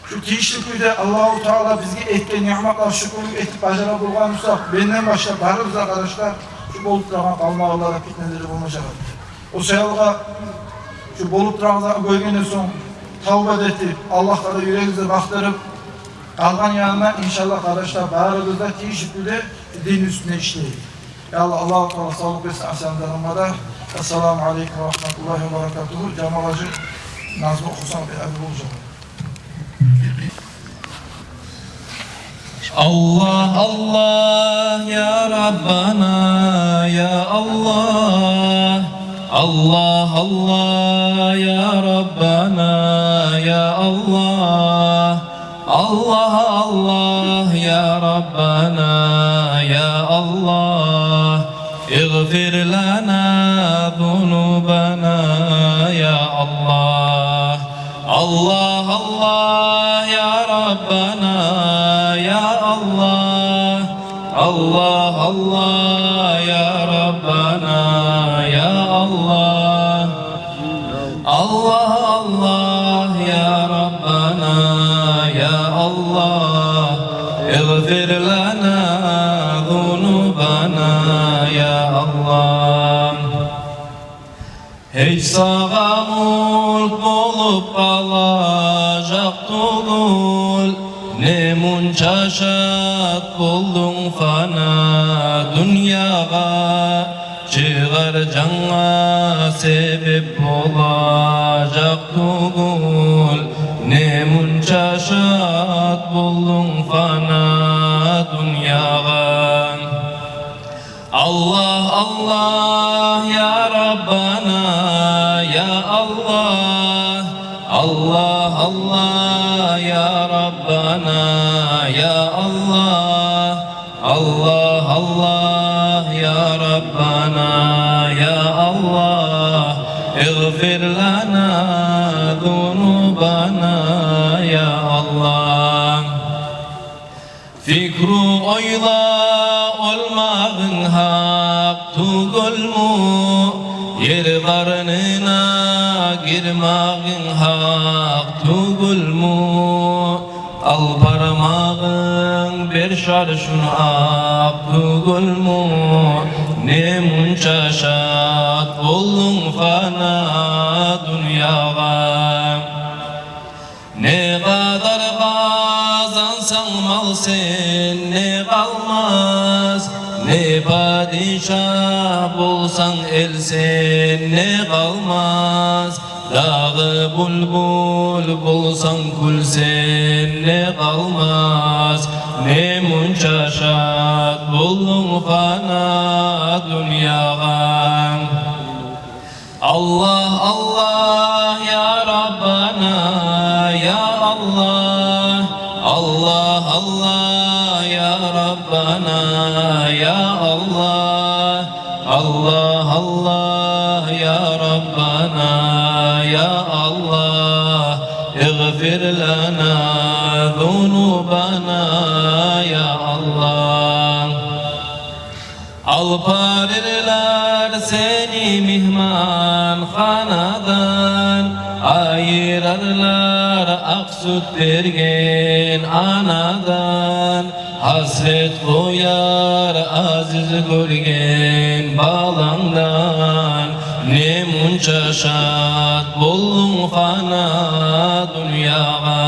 Şu tiyişlik güzel, Allah-u Teala bizge etken nimetler şükürlük etip bacara bulganımızsak, benden başla barırız arkadaşlar, şu bolup duran almakla fitneleri bulmaca verdi. O sayılığa şu bolup duranıza koygandan soň tavba etip Allah'a da yüreğinize baktırıp kalgan yanına inşallah kardeşler barımızda tiyişikli din üstüne işleyin. Ya Allah, Allah-u Teala sağlık versin asanlarımada. Esselamu Aleyküm ve Rahmetullahi ve Berekatuhu. Cemalacı Nazmi okusan bir evi olacak. Allah Allah ya Rabbana ya Allah. Allah Allah ya Rabbana ya Allah. Allah Allah ya Rabbana ya Allah. اغفر لنا ذنوبنا يا الله. Allah Allah ya Rabbana ya Allah. Allah Allah ya Rabbana ya Allah. Allah Allah ya Rabbana ya Allah. اغفر لنا ذنوبنا ya Allah. Hiç sağa mulk bolup kalacak tuğul, ne munçaşat buldun fana dünyaga. çıgar cana sebep olacak tugul. Ne munça şat buldun fana dünyaga. Allah Allah ya Rabbana ya Allah. Allah Allah ya Rabbana ya Allah. Allah Allah ya Rabbana ya Allah. اغفر لنا ذنوبنا ya Allah. Fikru oyla olmağın hak tugul mu? Yer karnına girmağın hak tugul mu? Al parmağın bir şarşun ak tugul mu? Ne munça şat buldun fana dünyaga. Ne kadar kazansan mal sende kalmaz. Ne padişah bulsan el sende kalmaz. Dağı bulbul bulsan kul sende kalmaz. Ne munça şat buldun fana dünyaga. Allah Allah ya Rabbana ya Allah. Allah Allah ya Rabbana ya Allah. Allah Allah ya Rabbana ya Allah. اغفر لنا ذنوبنا ya Allah. Alparirler seni mihman hanadan. Ayırarlar ak süt vergen anadan. Hasret koyar aziz görgen bağlandan. Ne munça şat buldun fana dünyaga.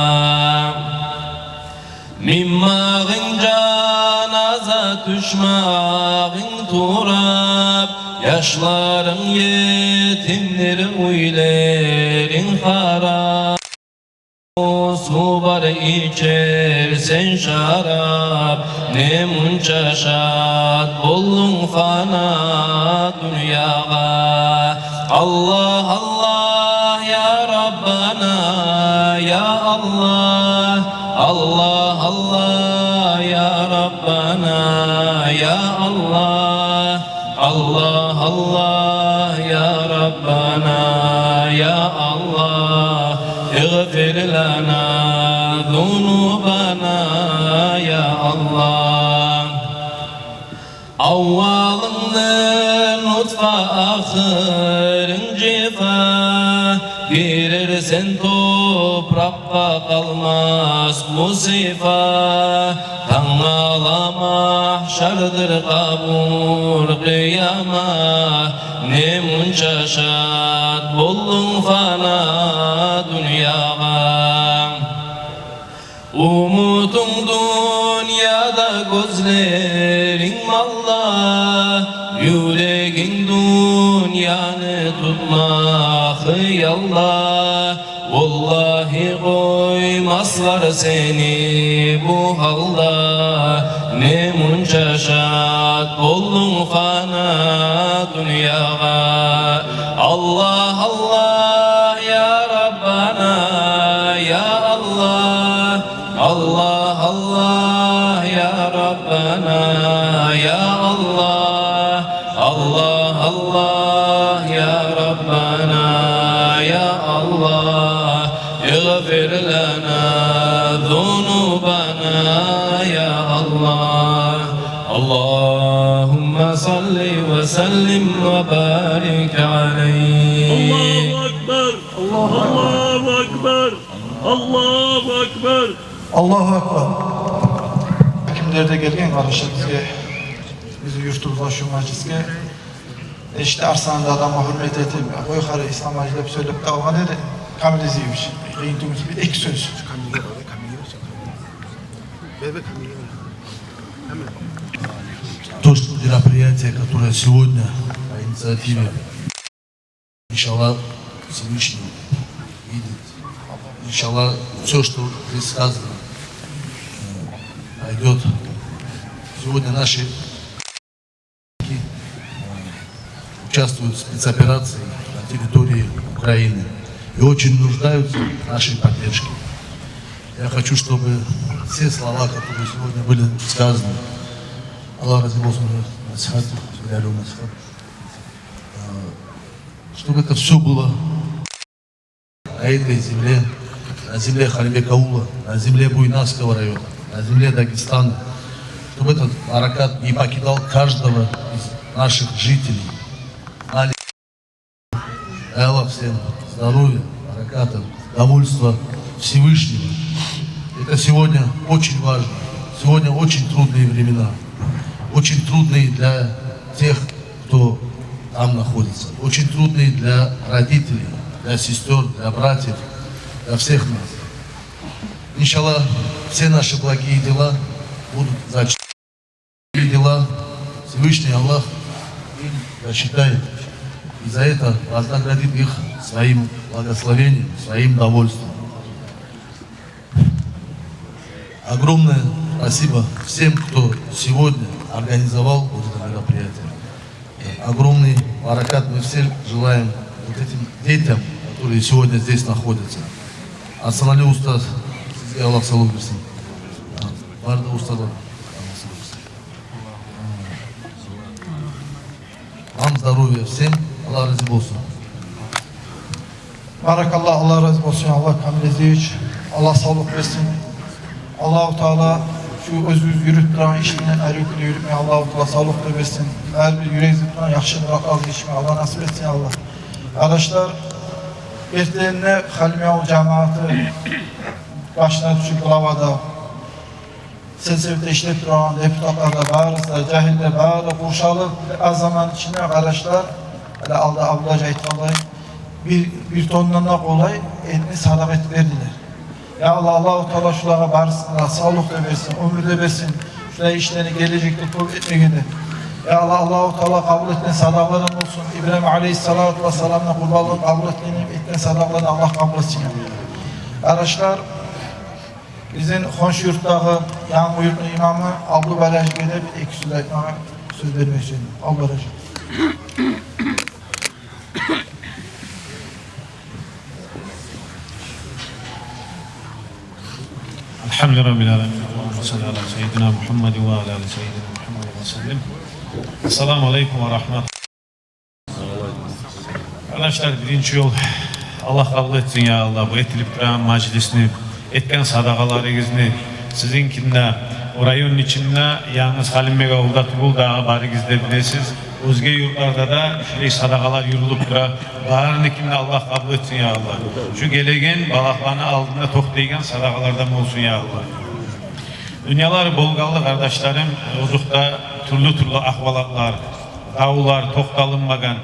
Mimmağın canaza düşmağın turab. Yaşların yetimdir uylerin harap. Su var içersen şarap. Ne munça şat buldun fana dünyaga. Allah Allah ya Rabbana ya Allah. Allah Allah ya Rabbana ya Allah. Allah Allah ya Rabbana ya Allah. اغفر لنا ذنوبنا ya Allah. Avvalından nutfa ahırın cifa. Girersen toprakka kalmaz musifa. Tanala mahşardır kabur kıyama. Ne munça şat buldun fana dünyaga. Umutun dünyada gözlerin mallah. Yüreğin dünyanı tutmak yallah. Vallahi koymazlar seni bu halda. Ne munça şat buldun fana dünyaga. Allah Allah ya Rabbana ya Allah. Allah Allah ya Rabbana ya Allah. Allah Allah ya Rabbana ya Allah. اغفر لنا ذنوبنا يا الله. اللهم صل وسلم وبارك عليه. Allahu Ekber, Allahu Ekber, Allahu Ekber. Allahu Ekber. Kimlerde gelgen kardeşimizge, bizi yurtumuzda şu meclisge, işte Arslan'da adama hürmet ettim. O yukarı İslam acilep söyleyip kavga dedi. Kamil iziymiş. Reyntimiz bir ek söz. То, что мероприятие, которое сегодня инициативе. Иншаллах, Всевышний видит. Иншаллах, все, что здесь сказано, пойдет. Сегодня наши участвуют в спецоперации на территории Украины и очень нуждаются в нашей поддержке. Я хочу, чтобы все слова, которые сегодня были сказаны, Аллах разделился чтобы это все было на этой земле, на земле Халимбека аула, на земле Буйнакского района, на земле Дагестана, чтобы этот баракат не покидал каждого из наших жителей. Аллах всем здоровья, бараката, довольства Всевышнего. Это сегодня очень важно. Сегодня очень трудные времена. Очень трудные для тех, кто там находится. Очень трудные для родителей, для сестер, для братьев, для всех нас. Иншаллах, все наши благие дела будут зачтены. Дела Всевышний Аллах зачитает. И за это вознаградит их своим благословением, своим довольством. Огромное спасибо всем, кто сегодня организовал вот это мероприятие. Огромный баракат мы все желаем вот этим детям, которые сегодня здесь находятся. Асанали Устаз, сізге Аллах саулық берсін. Барды Устаздар. Вам здоровья всем, Аллах разы болсын. Barakallah, Allah razı olsun. Allah kabul ediyor. Allah sağlık versin. Allah-u Teala şu özünüz yürüttüren işinden ayrıklı yürütmeye Allah-u Teala sağlık da versin. Her bir yüreği zıptıran yakışı bırak az geçmeye Allah nasip etsin Allah. Arkadaşlar, erteğine Halimiye cemaati başına düşüp lavada sesevde işlep duran deputatlar da bağırsa, cahiller bağırı, kurşalı az zaman içinde arkadaşlar hele aldı ablaca etvalayı bir tondan da kolay elini sadak et verdiler. Ya Allah, Allah-u Teala şulara bağırsınlar, sağlık da versin, ömür de versin, şuraya işlerini gelecekte kabul etmekinde. Ya Allah, Allah-u Teala kabul ettiğin sadakların olsun. İbrahim Aleyhisselatü Vesselam'la kurbanlığı kabul ettiğin sadaklarını Allah kabul etsin. Arkadaşlar, bizim Konşu yurttağı Yangu yurtun imamı Ablu Barajge'de bir iki söz etmeye söz vermek istiyorum. Ablu Barajge. Elhamdülillahi Rabbil Alemin. Allahümme salli ala seyyidina Muhammed ve ala seyyidina Muhammed ve sellem. Esselamu Aleyküm ve Rahmet. Arkadaşlar, birinci yol Allah kabul etsin ya Allah. Bu etilip duran meclisini, etken sadakalarınızı, sizinkinde, o rayonun içinde yalnız Halim Ağul'da Tugul Dağı barigizde bilesiz. Özge yurtlarda da şöyle sadakalar yürülüp dura. Bağırınınkinde Allah kabul etsin ya Allah. Şu gelegen balaklarını aldığında toklaygen sadakalardan olsun ya Allah. Dünyalar bolgalı kardeşlerim, uzukta türlü ahvalatlar, dağlar, toktalınmagan,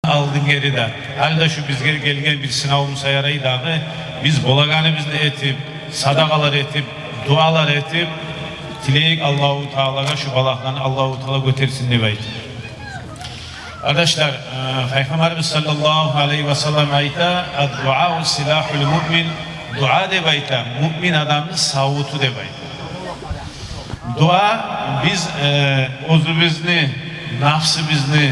aldın geride. Halde şu bizge gelgen bir sınavımıza yarayı dağı, biz bolaganımızı etip, sadakalar etip, dualar etip, tileyik Allah-u Teala'ya şu balaklarını Allah-u Teala götürsün diye. Arkadaşlar, Peygamberimiz sallallahu aleyhi ve sellem ayta, "Du'a silahul mu'min." Dua de bayta, mümin adamın savutu de bayta. Dua biz özümüzni, nafsımızı,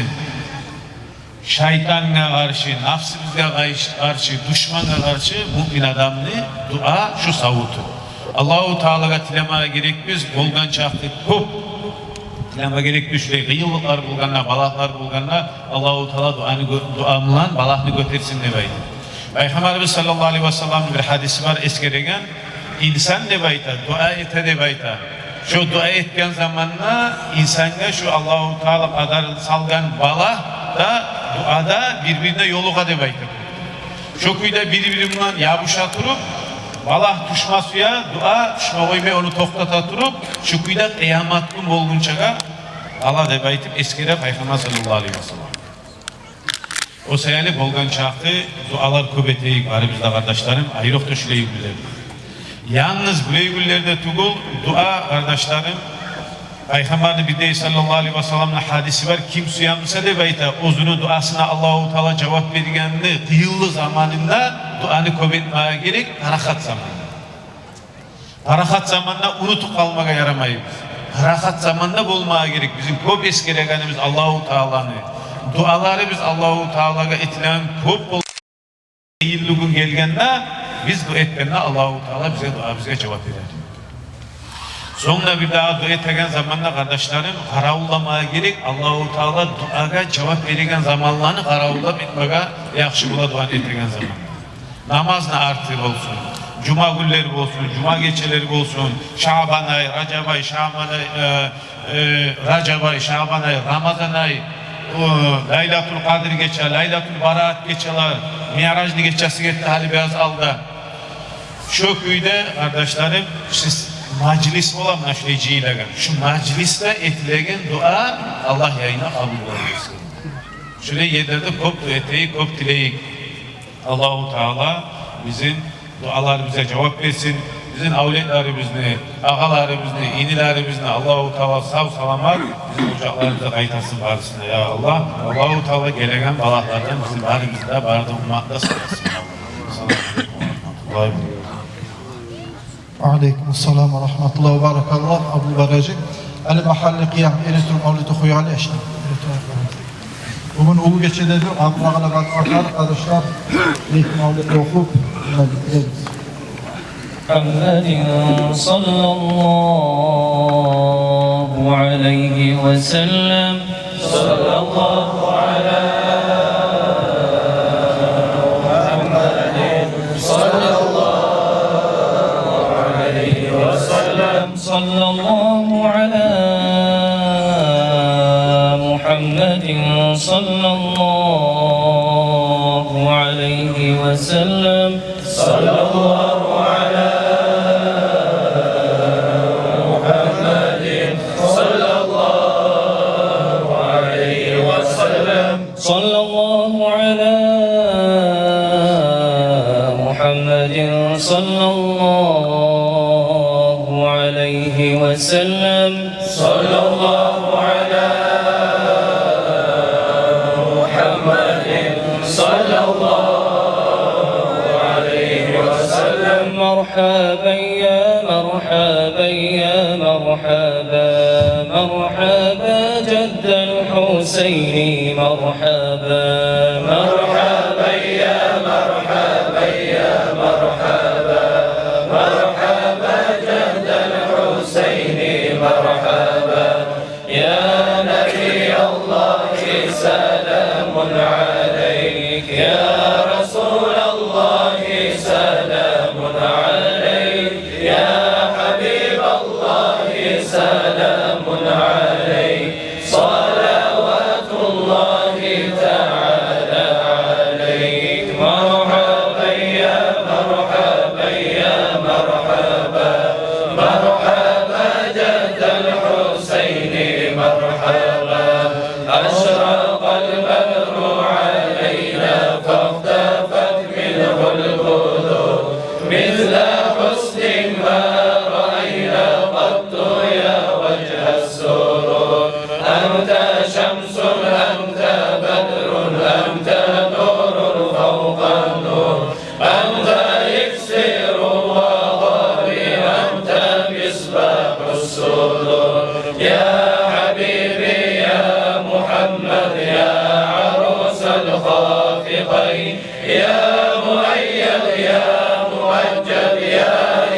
şeytana karşı, nafsımıza karşı, düşmana karşı mümin adamını dua şu savutu. Allah-u Teala'ya tilemaya gerekmiz, bolgan çaktık hop. Tilema gerekli şuraya kıyılıklar bulganlar, balaklar bulganlar, Allah-u Teala duamılan balakını götürsün de bayta. Peygamberimiz sallallahu aleyhi ve sellem bir hadisi var eskeregen, insan de bayta, dua ete de bayta. Şu dua etken zamanla insanga şu Allah-u Teala kadar salgan bala da duada birbirine yoluğa de bayta. Şu kuyda birbirinden yabuşa turup, bala tuşma suya, dua tuşma koymaya onu toktata turup, şu kuyda kıyamatın olgunçaga Allah de baytip eskere Peygamber sallallahu aleyhi ve sellem. O sayılı bolgan çaktı, dualar köbeteyik var bizde kardeşlerim, ayrık da şuraya güller. Yalnız buraya güllerde tugul, dua kardeşlerim, Peygamberin bir de sallallahu aleyhi ve sellem'in hadisi var. Kim suyanmışsa de bayta uzunu duasına Allahu Teala cevap vergenini kıyıllı zamanında duanı kabul etmeye gerek harakat zamanında. Harakat zamanında unutup kalmaya yaramayız. Harakat zamanında bulmaya gerek. Bizim köp eskeregenimiz Allahu Teala'nı. Duaları biz Allahu Teala'ya etilen köp bol. Yıllı gün gelgende biz dua etmende Allahu Teala bize cevap verir. Sonra bir daha dua etken zamanla kardeşlerim karavullamaya gerek. Allahu Teala duaga cevap verilen zamanlarını karavullap etmeye yakşı bula dua etken zaman. Namazına artır olsun. Cuma günleri olsun, cuma geceleri olsun. Şaban ayı, Recep ayı, Şaban ayı, Ramazan ayı. Laylatul Kadir geçer, Laylatul Barat geçerler. Mi'rajlı geçesi gitti hali beyaz aldı. Şu köyde kardeşlerim siz meclis olan naşleyiciyle şu mecliste etilen dua Allah yayına kabul olsun. Şöyle yerlerde kop eteği kop dileği. Allahu Teala bizim dualar bize cevap versin. Bizim avletlerimizni, ağalarimizni, inilerimizni Allahu Teala sağ salamat bizim ocaklarımıza kaytasın barısına ya Allah. Allahu Teala gelegen balaklardan bizim barimizde barda ummatla sırasın. Aleykümselam ve rahmetullahi ve barakallah. Abu Baracık. Ali mahalli kıyam. Eritür mavlidi huyali eşli. Bugün ulu geçeleri Avrağla bakmaklar kardeşler ilk mavlidi okup bitiririz. محمد صلى الله عليه وسلم صلى الله على محمد صلى الله عليه وسلم صلى الله على محمد صلى الله عليه وسلم صلى الله على محمد صلى الله عليه وسلم صلى الله على محمد صلى الله عليه وسلم صلى الله على محمد صلى الله عليه وسلم مرحبا يا مرحبا يا مرحبا مرحبا جد الحسين مرحبا مرحبا يا مرحبا يا مرحبا مرحبا جد الحسين مرحبا يا نبي الله سلام عليك يا رسول الله سلام عليك يا حبيب الله سلام عليك صلوات الله تعالى عليك مرحبا يا مرحبا يا مرحبا مرحبا جد الحسين مرحبا أشرق البدر علينا فاختفت منه البدور مثل حسن ما رأينا قط يا وجه السرور أنت شمس أنت بدر أنت نور فوق النور أنت إكسير وغالي أنت مصباح الصدور يا حبيبي يا محمد يا عروس الخافقين يا مؤيد يا ممجد يا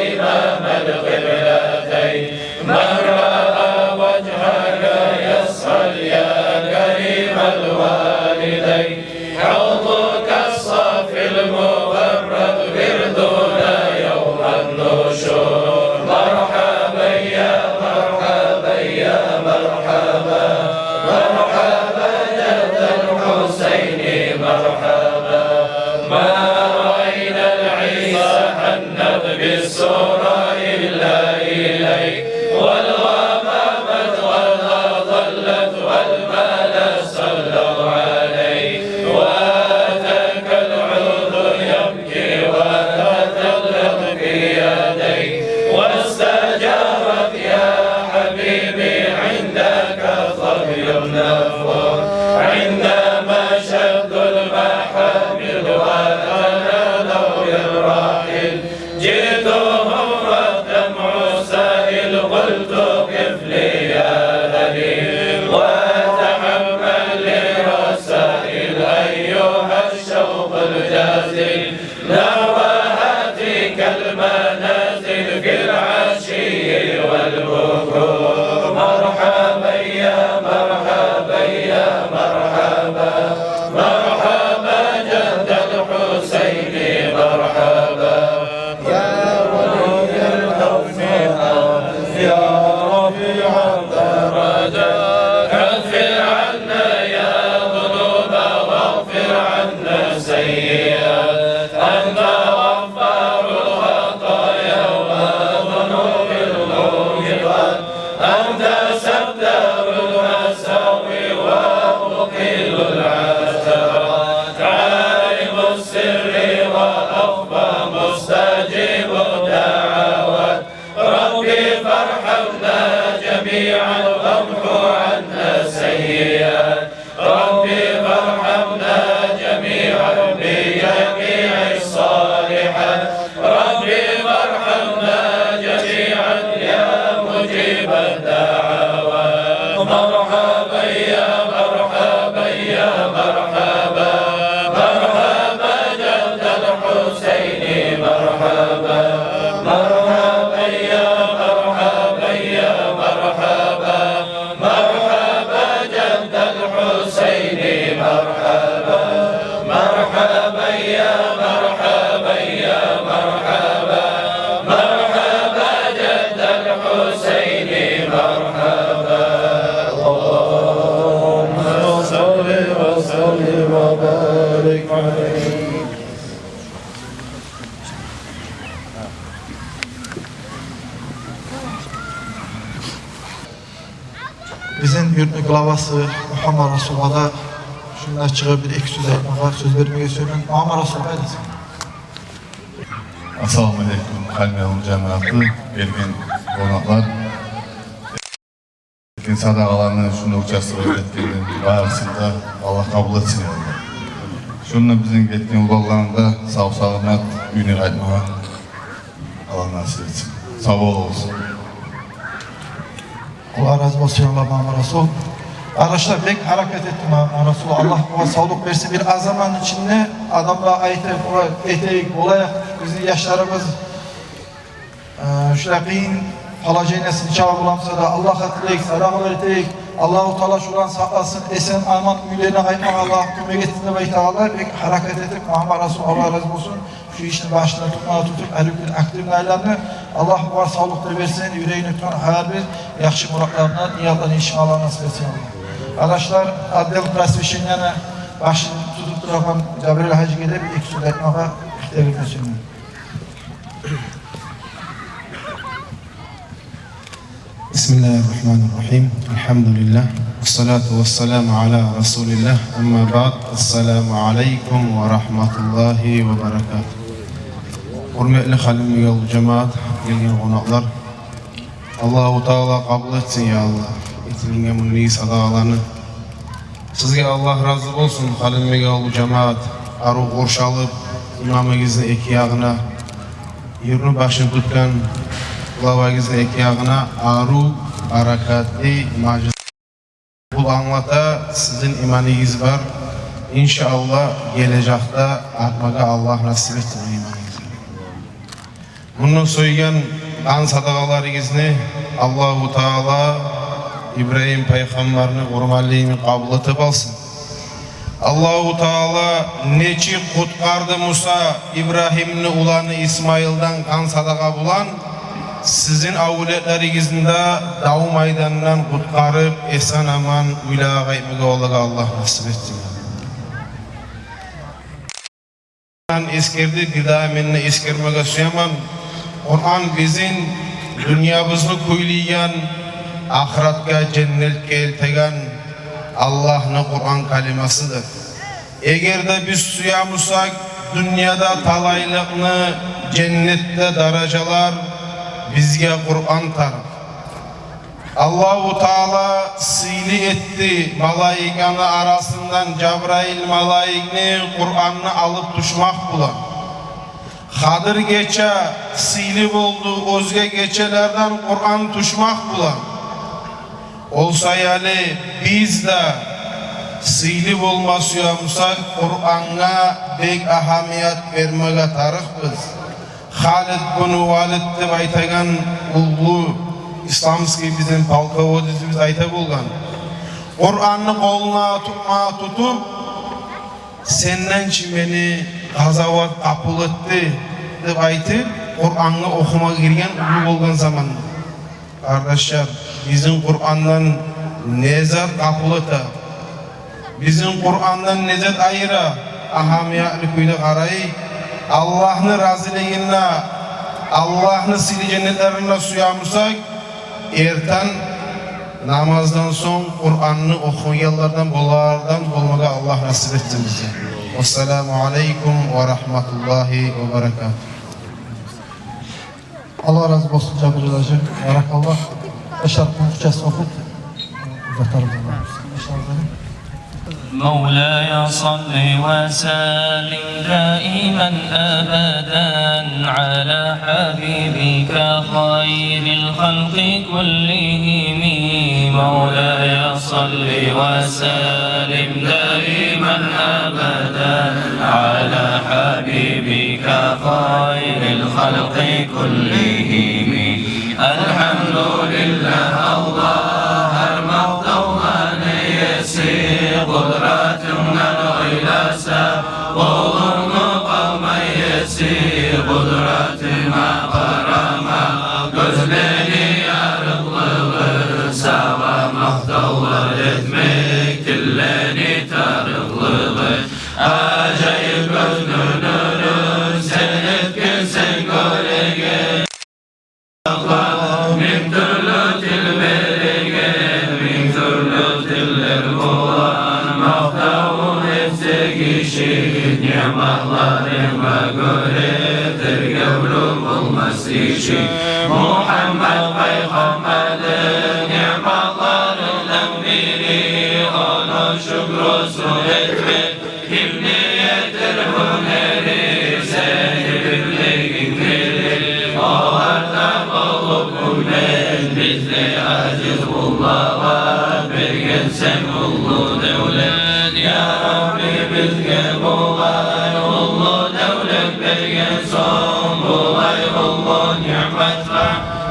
إمام القبلتين من رأى وجهك يسأل يا كريم الوالدين حوضك الصافي المبرد وردنا يوم النشور مرحبا يا مرحبا يا مرحبا مرحبا جد الحسين مرحبا العثرات عالم السر وأخفى مستجيب الدعوات ربي فارحمنا جميعا وامحو عنا السيئات ربي فارحمنا جميعا بجميع الصالحات ربي فارحمنا جميعا يا مجيب الدعوات مرحبا يا مرحبا يا مرحبا مرحبا جد الحسين مرحبا مرحبا يا مرحبا يا مرحبا مرحبا جد الحسين مرحبا مرحبا يا مرحبا يا مرحبا مرحبا جد الحسين مرحبا اللهم صل وسلم وبارك عليه. Bizim yurtun glavası Muhammed Resul'a da şunlar çıkıp bir iki söz aytmağa, söz vermeye söylüyorum. Muhammed Resul aylasın. Assalamu alaikum Kalmiyalım cemaatı, belgin konaklar. Belgin sadaqalarını şunu uçası öğretkenin barısında Allah kabul etsin. Şununla bizim getken ulallarında sağ-sağlamat günü qaytmağa Allah nasip etsin. Sağ olsun. Allah razı olsun Allah Muhammed Resul. Arkadaşlar pek hareket ettim Muhammed Resul. Allah bana sağlık versin. Bir az zaman içinde adamla ayetler, etek, olay, bizim yaşlarımız şöyle kıyın falacaynesin çabuk bulamsa da Allah hatırlayık, sadakalar etek, Allah-u Teala şuran saklasın, esen aman üyelerine kaymak Allah kömek ettiğinde ve itağlar pek hareket ettik. Muhammed Resul Allah razı olsun. Şu işin başına tutup Ehlül aktif naylarını Allah var sağlıklı versin, yüreğini tutan hayal ver, yakşı muratlarına, niyatlarını inşallah nasip etsin. Arkadaşlar, Adel Prasviş'in yanı başını tutup duran Cabril Hacı Gede bir ek söz etmeye ihtiyacı düşünüyorum. Bismillahirrahmanirrahim. Elhamdülillah. Vessalatu vesselamu ala Resulillah. Amma ba'd. Esselamu aleyküm ve rahmetullahi ve berekatuhu. Hürmetli halim yol cemaat, gelgen konaklar. Allahu Teala kabul etsin ya Allah. Etilinge munni sadaqalarını. Sizge Allah razı olsun halim yol cemaat. Aru qorşalıp imamegizin iki yağına yerini başını tutkan Lavagizin iki yağına aru, harakatli, macız. Bu anlata sizin imanınız var. İnşallah gelecekte artmaga Allah nasip etsin imanınızı. Bunu söyleyen kan sadaqalarınızı Allah-u Teala İbrahim peygamberini hurmatliğini kabul etip alsın. Allah-u Teala neçi kutkardı Musa İbrahim'ni ulanı İsmail'den kan sadaqa bulan sizin avliyatlerinizin de dağı meydanından kutkarıp esen aman ülağa gaymiga olaga Allah nasip etsin. Eskerdi gıdamenini eskermege suyaman Kur'an bizim dünyamızı kuylayan ahiretka cennetke eltegen Allah'ın Kur'an kalimasıdır. Eğer de biz suyamızsak dünyada talaylıkını cennette darajalar bizge Kur'an tar. Allah-u Teala sili etti malayikanı arasından Cebrail malayikni Kur'an'ını alıp düşmak bulan. Hadır geçe sili oldu özge geçelerden Kur'an düşmak bulan. Olsa yani biz de sili olmasıyamsak Kur'an'a bek ahamiyet vermeye tarıkız. Halid bunu Valid deb aytagan ulu İslamski bizim polkovodimiz ayta bo'lgan. Qur'onni qo'lina tutup senden meni g'azovat qabul etdi deb aytib Qur'onni o'qimaga kirgan ulu bo'lgan zaman. Kardeşler, bizim Qur'ondan nezat qabul etadi. Bizim Qur'ondan nezat ayira ahamiyatli kuyda qaray. Allah'ın raziliğine, Allah'ın sili cennetlerine suyamırsak, erten namazdan son Kur'an'ını okuyanlardan olmaga Allah nasip etsin bize. Vesselamu aleyküm ve rahmetullahi ve berekatuhu. Allah razı olsun Cabir Hacı. Barakallah. Beşer konuşacağız okut. Uzatarım Allah. مولاي صل وسلم دائما أبدا على حبيبك خير الخلق كلهم مولاي صل وسلم دائما أبدا على حبيبك خير الخلق كلهم الحمد لله الله المقدوم يسير قدراتنا الغلاسة وظلم قوم يسير قدراتنا غرامة قزلني يا رغلب سوا مختول رتمك كلني ترغلب عجيب قزنون سنتك سنقولك من ثلث الملك من ثلث القرآن مختار نفسك شيء نعم الله ما قريت القلب المسيشي محمد محمد نعم الله الأميري أنا شكر سنتك كمنية الهنري سيد الإنجلي من مثل عزيز الله وبرقن سمع الله دولة يا ربي بذكر الله والله دولة برقن صوم الله نعمة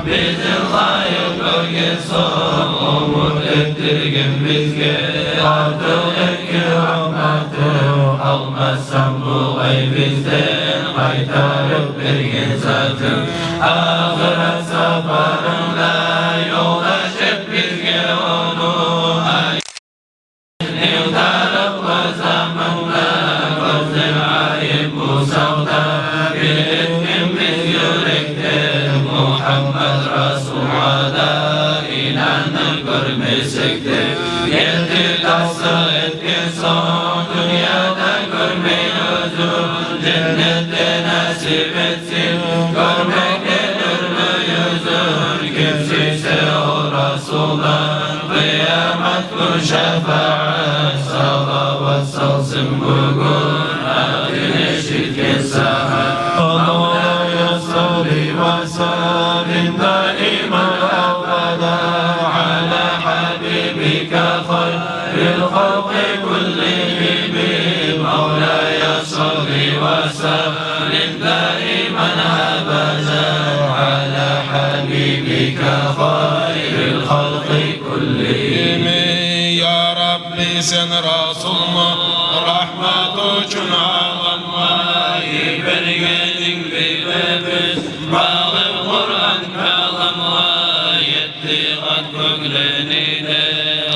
بذ الله برقن صوم ومتدرقن بذكر عبدك رحمته الله السمع غيب الزين غيتار برقن ذاته آخر سفر لا يغشى بالقرون يغترب وزمن لا قصد العيب وصوتا بإذن مثلك محمد رسول الله إلى نقر مسكته يدي تصيد كسون دنيا تقر من وزور جنة ناسبت قربك شفاعة صلوات صلصم بقول أغنى شرك الساحة مولاي صل وسلم دائما أبدا على حبيبك خير الخلق كلهم مولاي صل وسلم دائما أبدا على حبيبك خير الخلق كلهم sen Resulullah rahmet üçün ağlanmayı bergenin bilmemiz bağım Kur'an kalamla yetti kat köklenine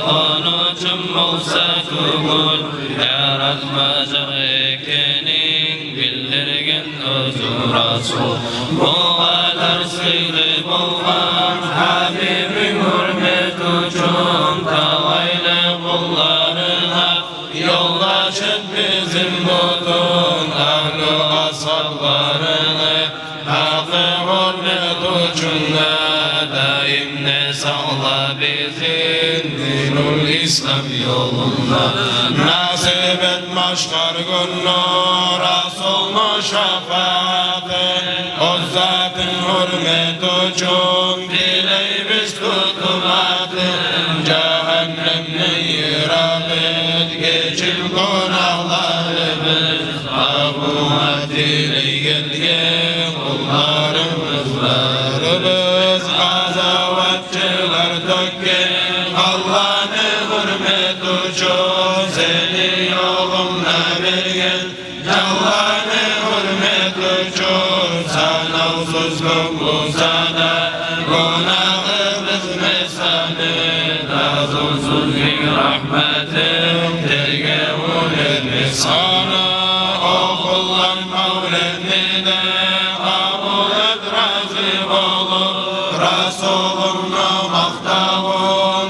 onun için olsa kul yaratmacak ekenin bildirgen özü Resul bu kadar sıyrı bulgan Habibin hürmet üçün tavayla kullarına yollaşıp bizim bütün ahli ashablarını hakkı hürmet uçunda daim ne sağla bizim dinul İslam yolunda nasip et maşkar günü Resul'un şefaati o zatın hürmet uçun diley biz tutumatı cehennemden yırakıt geçip günahlarımız abuhat ile gelgen kullarımız azavatçılar dökken Allah'ın hürmet uçun seni yolumda bilgen Allah'ın hürmet uçun sana uzuzluk bu sana günahımız mesane sonsuz bir rahmetim tergevun sana o kullan mevlenine kabul et razı olur Resulü'nün maktavun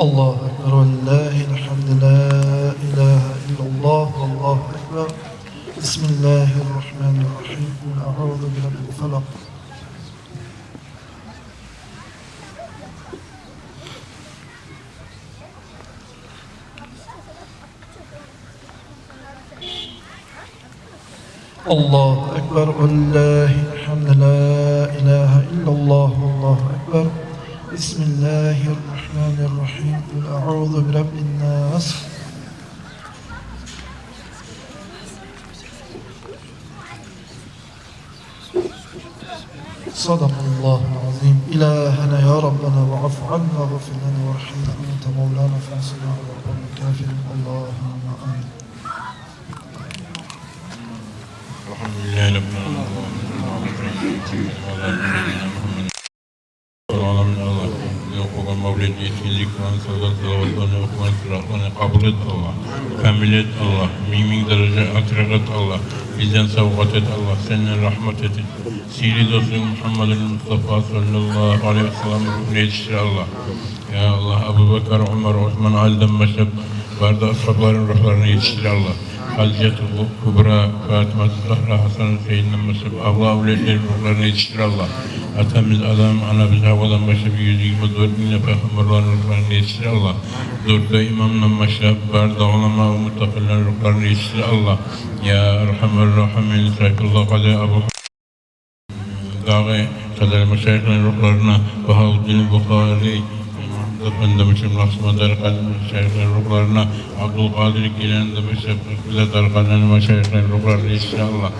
Allahu Ekber ve lillahil hamd, la ilahe illallah, Allahu Ekber. Bismillahirrahmanirrahim. Eûzü birabbil felak. Allahu Ekber ve lillahil hamd, la ilahe illallah, Allahu Ekber. Bismillahirrahmanirrahim. Eûzü birabbin nas. Sadakallahul azim. İlahena ya Rabbena ve afu anna ve filana ve rahimna ente mevlana fensina ve rabbena kafirin. Allahümme amin. Elhamdülillahi Rabbil alemin. Allah okugan mevlid yetkinlik Kur'an sallallahu salavatlarını okugan sıratlarını kabul et Allah. Kamil et Allah. Min derece akrak et Allah. Bizden savgat et Allah. Seninle rahmet et. Siri dostum Muhammed'in Mustafa sallallahu aleyhi ve sellem ruhunu yetiştir Allah. Ya Allah, Ebu Bekir, Ömer, Osman, Ali'den başlayıp vardı ashabların ruhlarını yetiştir Allah. Hazreti Kubra, Fatıma, Zahra, Hasan, Hüseyin'den başlayıp Allah avliyeleri ruhlarını yetiştir Allah. Atamiz adam, anamız havadan başlayıp 124 bin peygamberlerin ruhlarını yetiştir Allah. Dörtte imamdan başlayıp barda ulema ve muttaqillerin ruhlarını yetiştir Allah. Ya Erhamer Rahimin, Sayfullah Kadir, Ebu Dağı, Kader Meşayihlerin ruhlarına, Bahauddin Bukhari, Efendi Müslüm Rahman Darıkan'ın meşayihlerin ruhlarına, Abdülkadir Gilen'de Meşayihlerin Darıkan'ın meşayihlerin ruhlarına yetiştir Allah.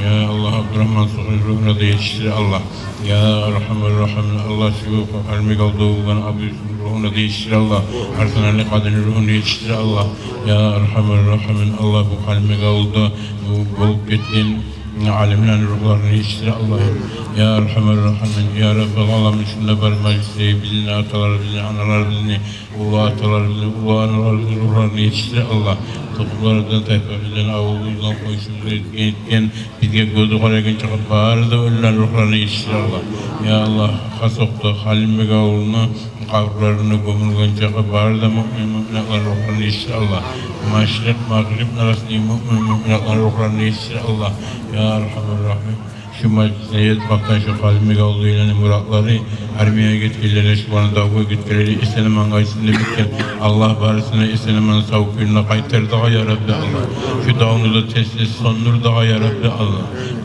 Ya Allah, Abdurrahman Suhri ruhuna da yetiştir Allah. Ya Rahman Rahim, Allah şivu kalmik olduğu olan Abu Yusuf ruhuna da yetiştir Allah. Arsan Ali Kadir'in ruhunu yetiştir Allah. Ya Rahman Rahim, Allah bu kalmik olduğu, bu bulup gittiğin alimlerin ruhlarını yetiştir Allah'ım. Ya Erhamer Rahimin, Ya Rabbel Alemin, şunda bari meclisi, bilini atalar, bilini analar, bilini ulu atalar, bilini ulu analar, bilini ruhlarını yetiştir Allah. Toplumlardan, tayfamızdan, avulumuzdan, koyuşumuzdan gençken, bizge gözü koyarken çıkıp bari da ölülen ruhlarını yetiştir Allah. Ya Allah, Hasok'ta Halim Bey avulunu, kavrlarını gömülgen çıkıp bari da müminatların ruhlarını yetiştir Allah. Maşrik, mağrib arasında müminatların ruhlarını yetiştir Allah. Ya Rahmanirrahim, şu meclisine yetmekten şu kalbime olduğu ilanı muratları Ermeye gitkileri, şu bana davga gitkileri İstenemen gaysında bitken Allah barisine İstenemen savuk gününe kaytar daha ya Rabbi Allah. Şu dağını da teslis sondur daha ya Rabbi Allah.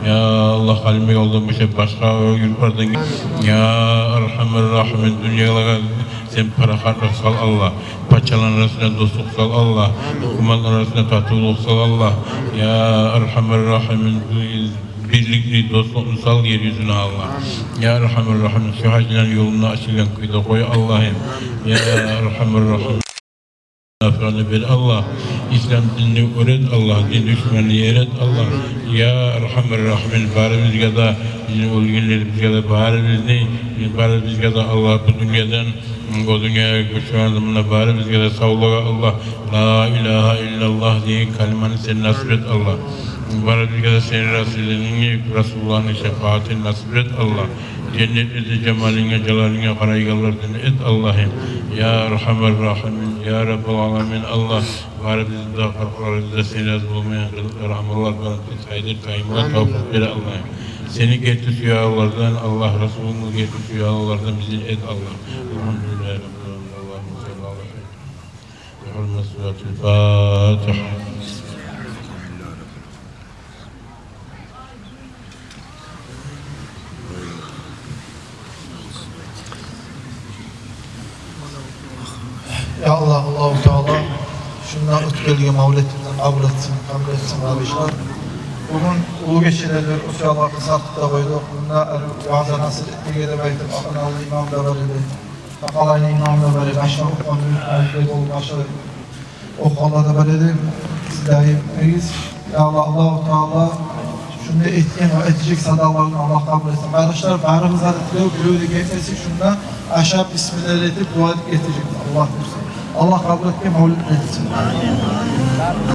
Ya Allah kalbime olduğum bir şey başka yurtlardan Ya Rahmanirrahim, dünyalara sen para kartlık sal Allah. Paçaların arasında dostluk sal Allah. Hukumatlar arasında tatıllık sal Allah. Ya Erhamerrahim'in birlikli dostluğunu sal yeryüzüne Allah. Ya Erhamerrahim, şu hacıların yolunu açılan kıyıda koy Allah'ım. Ya Erhamerrahim. Afiyonu ver Allah. İslam dinini öğret Allah. Din düşmanını yeret Allah. Ya Erhamerrahim, bari bizge de ölgünleri bizge de bari bizge de Allah bu dünyadan o dünyaya göçürdüğümüne bari bizge de sağlığa Allah. La ilahe illallah diye kalimanı sen nasip et Allah. Bari bizge de senin Resulullah'ın şefaatini nasip et Allah. Cennet cemaline, celaline, karaygallardan et Allah'ım. Ya Rahmanirrahim, Ya Rabbel Alemin Allah. Bari bizi de karşılarında seni az bulmayan rahmanlar bana saydır kayımlar tavuk ver Allah'ım. Seni getir şu yağlardan, Allah Resulü'nü getir şu yağlardan bizi et Allah. Elhamdülillah Rabbil Alemin. Allahümme salli ala seyyidina. Hürmet suratül Fatiha. Ya Allah, Allah-u Teala şundan ötkelge mavletimden kabul etsin kardeşler. Bugün ulu geçireler, o çağlar kısartıkta koyduk. Bunda vaazı nasıl etmeye de belki akınalı imam da verildi. Takalaylı imam da verildi. Aşağı okmanın olup aşağı okula da verildi. Sizleri etmeyiz. Ya Allah, Allah-u Teala şunu etken ve edecek sadalarını Allah kabul etsin. Kardeşler, bağrımıza etiyor, böyle geçmesi şunda aşağı bismillah edip dua edip getirecek. Allah kabul etmeyi mevlüt etsin.